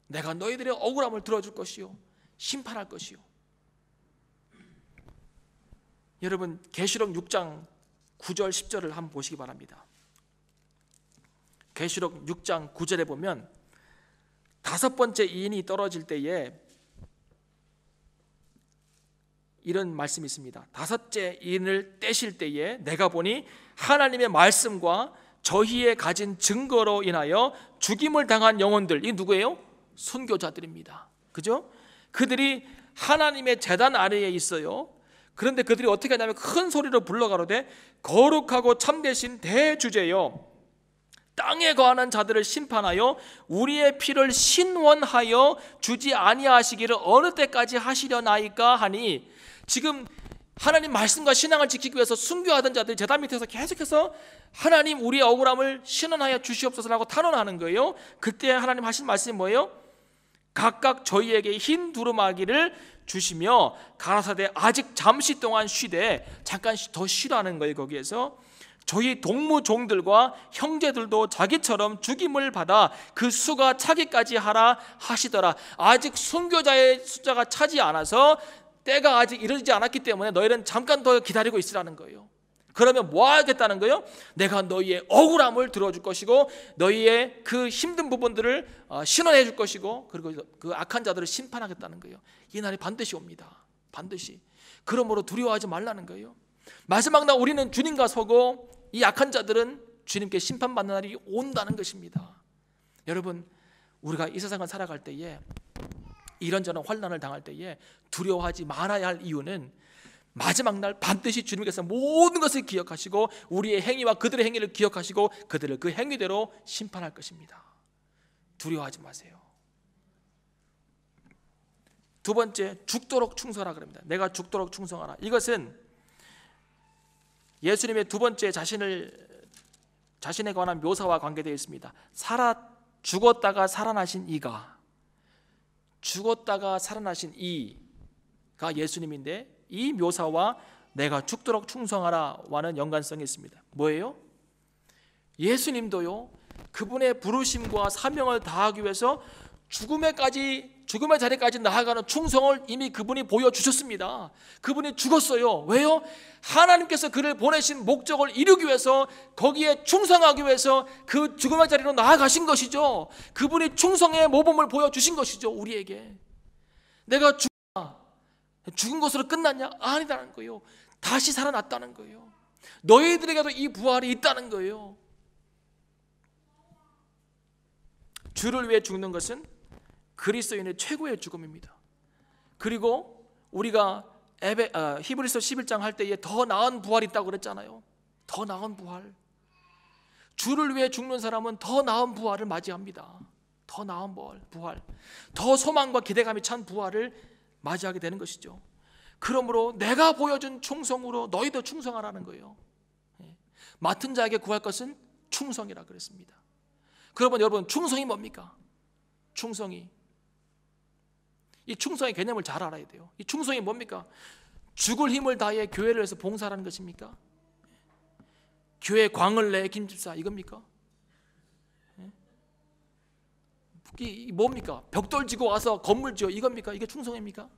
내가 너희들의 억울함을 들어줄 것이요, 심판할 것이요. 여러분 계시록 6장 9절 10절을 한번 보시기 바랍니다. 계시록 6장 9절에 보면 다섯 번째 인이 떨어질 때에 이런 말씀이 있습니다. 다섯째 인을 떼실 때에 내가 보니 하나님의 말씀과 저희의 가진 증거로 인하여 죽임을 당한 영혼들, 이 누구예요? 순교자들입니다. 그죠? 그들이 하나님의 제단 아래에 있어요. 그런데 그들이 어떻게 하냐면 큰 소리로 불러가로되 거룩하고 참되신 대주제여, 땅에 거하는 자들을 심판하여 우리의 피를 신원하여 주지 아니하시기를 어느 때까지 하시려나이까 하니, 지금 하나님 말씀과 신앙을 지키기 위해서 순교하던 자들이 제단 밑에서 계속해서 하나님 우리의 억울함을 신원하여 주시옵소서라고 탄원하는 거예요. 그때 하나님 하신 말씀이 뭐예요? 각각 저희에게 흰 두루마기를 주시며 가라사대 아직 잠시 동안 쉬되, 잠깐 더 쉬라는 거예요. 거기에서 저희 동무 종들과 형제들도 자기처럼 죽임을 받아 그 수가 차기까지 하라 하시더라. 아직 순교자의 숫자가 차지 않아서 때가 아직 이르지 않았기 때문에 너희는 잠깐 더 기다리고 있으라는 거예요. 그러면 뭐 하겠다는 거예요? 내가 너희의 억울함을 들어줄 것이고 너희의 그 힘든 부분들을 신원해 줄 것이고, 그리고 그 악한 자들을 심판하겠다는 거예요. 이 날이 반드시 옵니다. 반드시. 그러므로 두려워하지 말라는 거예요. 마지막 날 우리는 주님과 서고 이 악한 자들은 주님께 심판받는 날이 온다는 것입니다. 여러분, 우리가 이 세상을 살아갈 때에 이런저런 환난을 당할 때에 두려워하지 말아야 할 이유는 마지막 날 반드시 주님께서 모든 것을 기억하시고 우리의 행위와 그들의 행위를 기억하시고 그들을 그 행위대로 심판할 것입니다. 두려워하지 마세요. 두 번째, 죽도록 충성하라 그럽니다. 내가 죽도록 충성하라. 이것은 예수님의 두 번째 자신에 관한 묘사와 관계되어 있습니다. 죽었다가 살아나신 이가, 죽었다가 살아나신 이가 예수님인데, 이 묘사와 내가 죽도록 충성하라와는 연관성이 있습니다. 뭐예요? 예수님도요, 그분의 부르심과 사명을 다하기 위해서 죽음의 자리까지 나아가는 충성을 이미 그분이 보여주셨습니다. 그분이 죽었어요. 왜요? 하나님께서 그를 보내신 목적을 이루기 위해서, 거기에 충성하기 위해서 그 죽음의 자리로 나아가신 것이죠. 그분이 충성의 모범을 보여주신 것이죠. 우리에게. 내가 죽은 것으로 끝났냐? 아니다는 거예요. 다시 살아났다는 거예요. 너희들에게도 이 부활이 있다는 거예요. 주를 위해 죽는 것은 그리스도인의 최고의 죽음입니다. 그리고 우리가 히브리서 11장 할 때에 더 나은 부활이 있다고 그랬잖아요. 더 나은 부활. 주를 위해 죽는 사람은 더 나은 부활을 맞이합니다. 더 나은 부활, 더 소망과 기대감이 찬 부활을 맞이하게 되는 것이죠. 그러므로 내가 보여준 충성으로 너희도 충성하라는 거예요. 맡은 자에게 구할 것은 충성이라 그랬습니다. 그러면 여러분, 충성이 뭡니까? 충성이, 이 충성의 개념을 잘 알아야 돼요. 이 충성이 뭡니까? 죽을 힘을 다해 교회를 위해서 봉사하는 것입니까? 교회 광을 내 김집사 이겁니까? 이 뭡니까? 벽돌 지고 와서 건물 지어 이겁니까? 이게 충성입니까?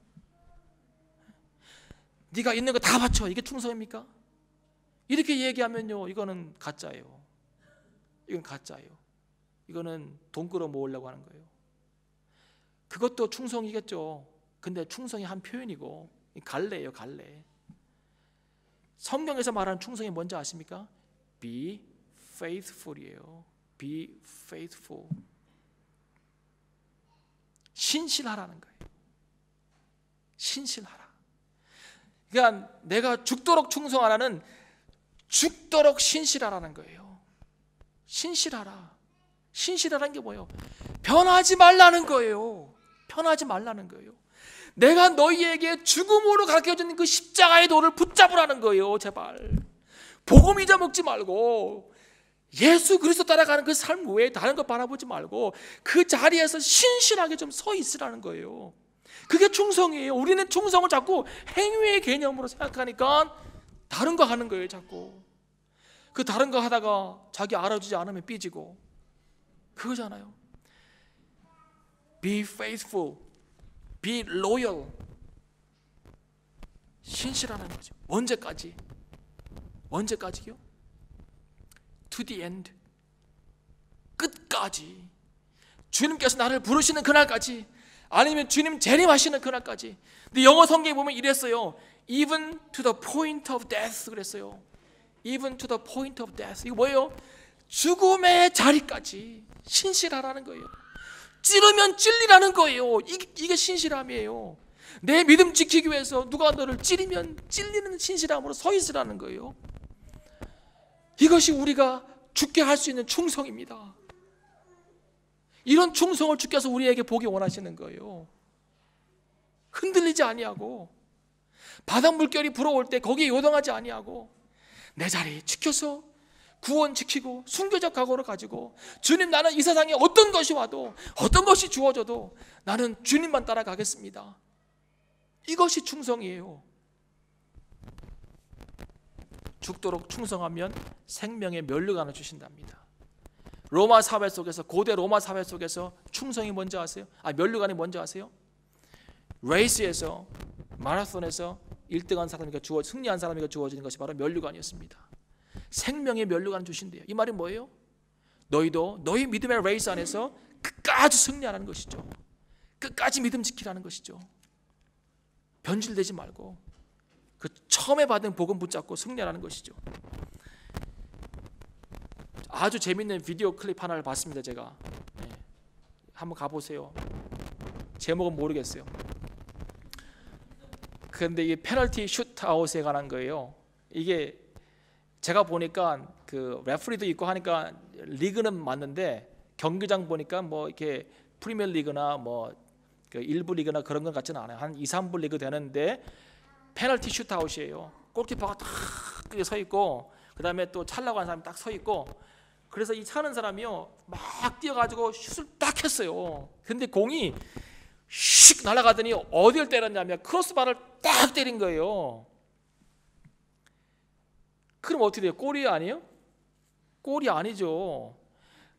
네가 있는 거 다 바쳐 이게 충성입니까? 이렇게 얘기하면요, 이거는 가짜예요. 이건 가짜예요. 이거는 돈 끌어 모으려고 하는 거예요. 그것도 충성이겠죠. 근데 충성이 한 표현이고 갈래예요, 갈래. 성경에서 말하는 충성이 뭔지 아십니까? Be faithful이에요. Be faithful. 신실하라는 거예요. 신실하라. 그러니까 내가 죽도록 충성하라는 죽도록 신실하라는 거예요. 신실하라. 신실하라는 게 뭐예요? 변하지 말라는 거예요. 변하지 말라는 거예요. 내가 너희에게 죽음으로 가르쳐준 그 십자가의 도를 붙잡으라는 거예요. 제발 복음 잊어먹지 말고 예수 그리스도 따라가는 그 삶 외에 다른 거 바라보지 말고 그 자리에서 신실하게 좀 서 있으라는 거예요. 그게 충성이에요. 우리는 충성을 자꾸 행위의 개념으로 생각하니까 다른 거 하는 거예요. 자꾸 그 다른 거 하다가 자기 알아주지 않으면 삐지고 그거잖아요. Be faithful, be loyal. 신실하는 거죠. 언제까지? 언제까지요? To the end. 끝까지. 주님께서 나를 부르시는 그날까지, 아니면 주님 재림하시는 그날까지. 근데 영어 성경에 보면 이랬어요. Even to the point of death 그랬어요. Even to the point of death. 이거 뭐예요? 죽음의 자리까지 신실하라는 거예요. 찌르면 찔리라는 거예요. 이게 신실함이에요. 내 믿음 지키기 위해서 누가 너를 찌르면 찔리는 신실함으로 서 있으라는 거예요. 이것이 우리가 주께 할 수 있는 충성입니다. 이런 충성을 주께서 우리에게 보기 원하시는 거예요. 흔들리지 아니하고, 바닷 물결이 불어올 때 거기에 요동하지 아니하고, 내 자리 지켜서 구원 지키고 순교적 각오를 가지고, 주님, 나는 이 세상에 어떤 것이 와도, 어떤 것이 주어져도 나는 주님만 따라가겠습니다. 이것이 충성이에요. 죽도록 충성하면 생명의 면류관을 주신답니다. 로마 사회 속에서, 고대 로마 사회 속에서 충성이 뭔지 아세요? 면류관이 뭔지 아세요? 레이스에서, 마라톤에서 1등한 사람에게 승리한 사람에게 주어지는 것이 바로 면류관이었습니다. 생명의 면류관을 주신대요. 이 말이 뭐예요? 너희도 너희 믿음의 레이스 안에서 끝까지 승리하라는 것이죠. 끝까지 믿음 지키라는 것이죠. 변질되지 말고 그 처음에 받은 복음 붙잡고 승리하라는 것이죠. 아주 재밌는 비디오 클립 하나를 봤습니다. 제가 한번 가보세요. 제목은 모르겠어요. 그런데 이게 페널티 슛아웃에 관한 거예요. 이게 제가 보니까 그 레프리도 있고 하니까 리그는 맞는데, 경기장 보니까 뭐 이렇게 프리미어 리그나 뭐 그 일부 리그나 그런 건 같지는 않아요. 한 2, 3부 리그 되는데 페널티 슛아웃이에요. 골키퍼가 딱 서 있고, 그 다음에 또 찰라고 하는 사람이 딱 서 있고, 그래서 이 차는 사람이요 막 뛰어가지고 슛을 딱 했어요. 근데 공이 슉 날아가더니 어디를 때렸냐면 크로스바를 딱 때린 거예요. 그럼 어떻게 돼요? 골이 아니에요? 골이 아니죠.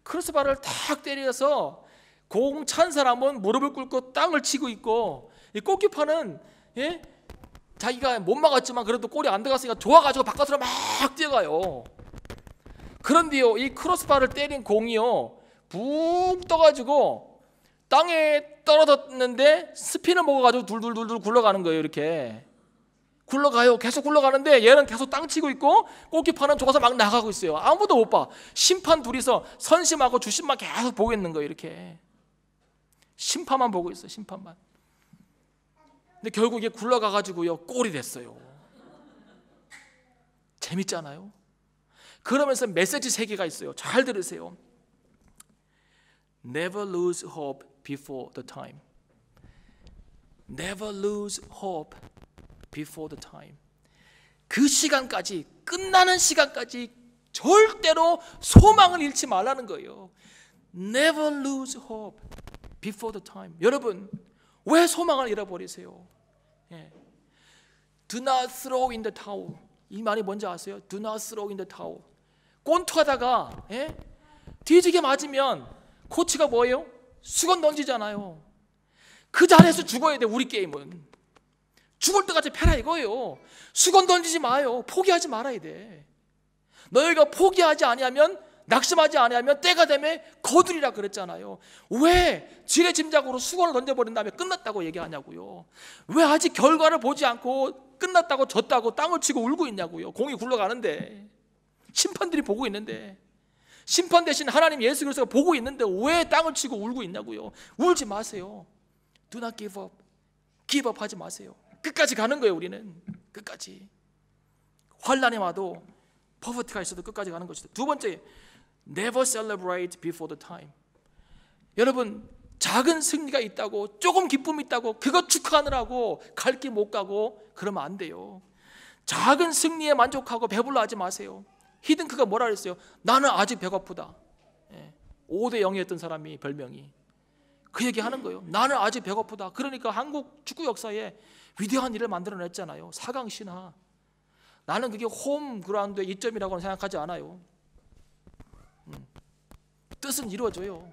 크로스바를 딱 때려서 공 찬 사람은 무릎을 꿇고 땅을 치고 있고, 이 골키퍼는 자기가 못 막았지만 그래도 골이 안 들어갔으니까 좋아가지고 바깥으로 막 뛰어가요. 그런데요, 이 크로스바를 때린 공이요 붕 떠가지고 땅에 떨어졌는데 스피너 먹어가지고 둘둘둘둘 굴러가는 거예요. 이렇게 굴러가요. 계속 굴러가는데 얘는 계속 땅 치고 있고, 골키퍼는 저기서 막 나가고 있어요. 아무도 못 봐. 심판 둘이서 선심하고 주심만 계속 보고 있는 거예요. 이렇게 심판만 보고 있어요. 심판만. 근데 결국 이게 굴러가가지고요 골이 됐어요. 재밌잖아요. 그러면서 메시지 3개가 있어요. 잘 들으세요. Never lose hope before the time. Never lose hope before the time. 그 시간까지, 끝나는 시간까지 절대로 소망을 잃지 말라는 거예요. Never lose hope before the time. 여러분, 왜 소망을 잃어버리세요? Do not throw in the towel. 이 말이 뭔지 아세요? Do not throw in the towel. 꼰투하다가 뒤지게 맞으면 코치가 뭐예요? 수건 던지잖아요. 그 자리에서 죽어야 돼. 우리 게임은 죽을 때까지 패라 이거예요. 수건 던지지 마요. 포기하지 말아야 돼. 너희가 포기하지 아니하면, 낙심하지 아니하면 때가 되면 거두리라 그랬잖아요. 왜 지레짐작으로 수건을 던져버린 다음에 끝났다고 얘기하냐고요. 왜 아직 결과를 보지 않고 끝났다고 졌다고 땅을 치고 울고 있냐고요. 공이 굴러가는데, 심판들이 보고 있는데, 심판 대신 하나님 예수 그리스도가 보고 있는데 왜 땅을 치고 울고 있냐고요. 울지 마세요. Do not give up. give up 하지 마세요. 끝까지 가는 거예요. 우리는 끝까지. 환난이 와도, 퍼버티가 있어도 끝까지 가는 것이다. 두 번째, never celebrate before the time. 여러분, 작은 승리가 있다고, 조금 기쁨이 있다고 그것 축하하느라고 갈 길 못 가고 그러면 안 돼요. 작은 승리에 만족하고 배불러 하지 마세요. 히딩크가 뭐라 그랬어요? 나는 아직 배고프다. 5대 0이었던 사람이 별명이 그 얘기하는 거예요. 나는 아직 배고프다. 그러니까 한국 축구 역사에 위대한 일을 만들어냈잖아요. 4강 신화. 나는 그게 홈그라운드의 이점이라고는 생각하지 않아요. 뜻은 이루어져요.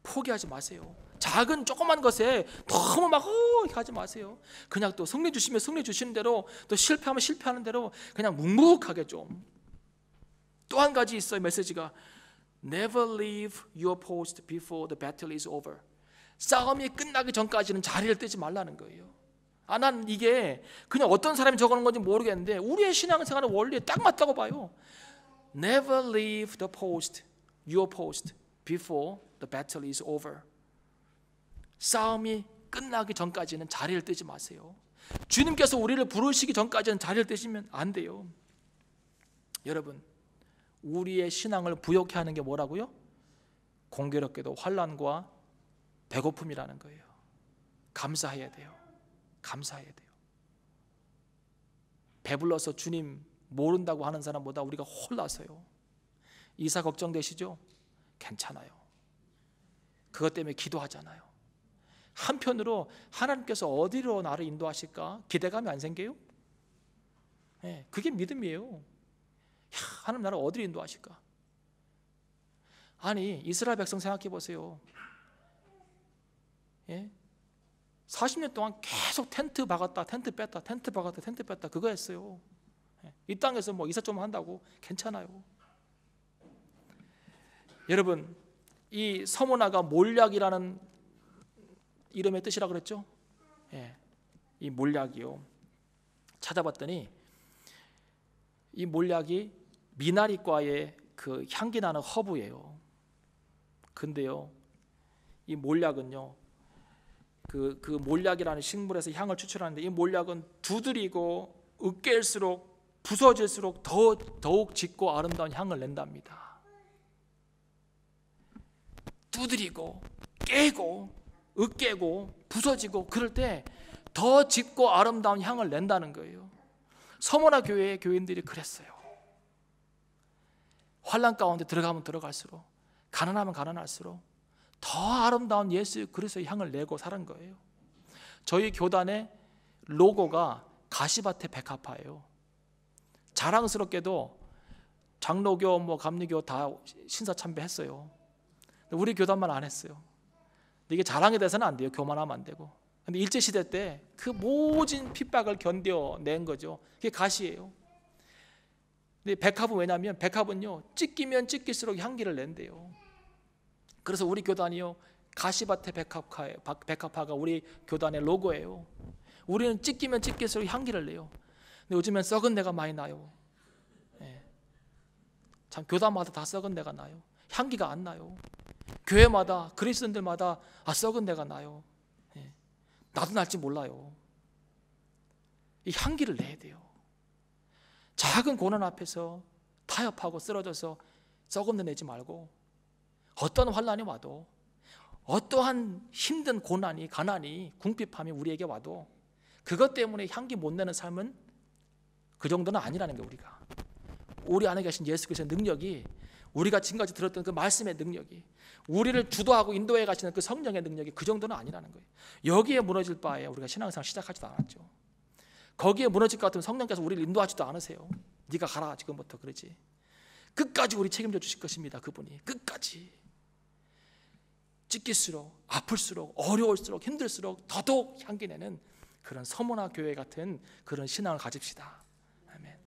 포기하지 마세요. 작은 조그만 것에 너무 막 하지 마세요. 그냥 또 승리 주시면 승리 주시는 대로, 또 실패하면 실패하는 대로 그냥 묵묵하게 좀. 또 한 가지 있어요. 메시지가 Never leave your post before the battle is over. 싸움이 끝나기 전까지는 자리를 뜨지 말라는 거예요. 난 이게 그냥 어떤 사람이 적어놓은 건지 모르겠는데 우리의 신앙생활의 원리에 딱 맞다고 봐요. Never leave the post, your post, before the battle is over. 싸움이 끝나기 전까지는 자리를 뜨지 마세요. 주님께서 우리를 부르시기 전까지는 자리를 뜨시면 안 돼요. 여러분, 우리의 신앙을 부욕해 하는 게 뭐라고요? 공교롭게도 환난과 배고픔이라는 거예요. 감사해야 돼요. 감사해야 돼요. 배불러서 주님 모른다고 하는 사람보다 우리가 홀라서요. 이사 걱정되시죠? 괜찮아요. 그것 때문에 기도하잖아요. 한편으로 하나님께서 어디로 나를 인도하실까 기대감이 안 생겨요? 네, 그게 믿음이에요. 하나님 나를 어디로 인도하실까? 아니 이스라엘 백성 생각해 보세요. 40년 동안 계속 텐트 박았다 텐트 뺐다 텐트 박았다 텐트 뺐다 그거 했어요. 이 땅에서 뭐 이사 좀 한다고 괜찮아요. 여러분, 이 서문화가 몰약이라는 이름의 뜻이라고 그랬죠? 이 몰약이요. 찾아봤더니 이 몰약이 미나리과의 그 향기 나는 허브예요. 근데요, 이 몰약은요, 그 몰약이라는 식물에서 향을 추출하는데 이 몰약은 두드리고 으깰수록 부서질수록 더욱 짙고 아름다운 향을 낸답니다. 두드리고 깨고 으깨고 부서지고 그럴 때 더 짙고 아름다운 향을 낸다는 거예요. 서문화 교회의 교인들이 그랬어요. 환난 가운데 들어가면 들어갈수록, 가난하면 가난할수록 더 아름다운 예수 그리스도의 향을 내고 사는 거예요. 저희 교단의 로고가 가시밭의 백합화예요. 자랑스럽게도 장로교, 감리교 다 신사참배했어요. 우리 교단만 안 했어요. 이게 자랑이 돼서는 안 돼요. 교만하면 안 되고. 근데 일제시대 때 그 모진 핍박을 견뎌낸 거죠. 그게 가시예요. 근데 백합은 왜냐면 백합은요 찢기면 찢길수록 향기를 낸대요. 그래서 우리 교단이요 가시밭의 백합화가 우리 교단의 로고예요. 우리는 찢기면 찢길수록 향기를 내요. 근데 요즘엔 썩은 내가 많이 나요. 참 교단마다 다 썩은 내가 나요. 향기가 안 나요. 교회마다 그리스도인들마다 썩은 내가 나요. 나도 날지 몰라요. 이 향기를 내야 돼요. 작은 고난 앞에서 타협하고 쓰러져서 썩은 내 내지 말고, 어떤 환난이 와도, 어떠한 힘든 고난이, 가난이, 궁핍함이 우리에게 와도 그것 때문에 향기 못 내는 삶은 그 정도는 아니라는 게, 우리 안에 계신 예수 그리스도의 능력이, 우리가 지금까지 들었던 그 말씀의 능력이, 우리를 주도하고 인도해 가시는 그 성령의 능력이 그 정도는 아니라는 거예요. 여기에 무너질 바에 우리가 신앙생활 시작하지도 않았죠. 거기에 무너질 것 같으면 성령께서 우리를 인도하지도 않으세요. 네가 가라 지금부터 그러지. 끝까지 우리 책임져 주실 것입니다. 그분이 끝까지. 찢길수록, 아플수록, 어려울수록, 힘들수록 더더욱 향기 내는 그런 서문화 교회 같은 그런 신앙을 가집시다. 아멘.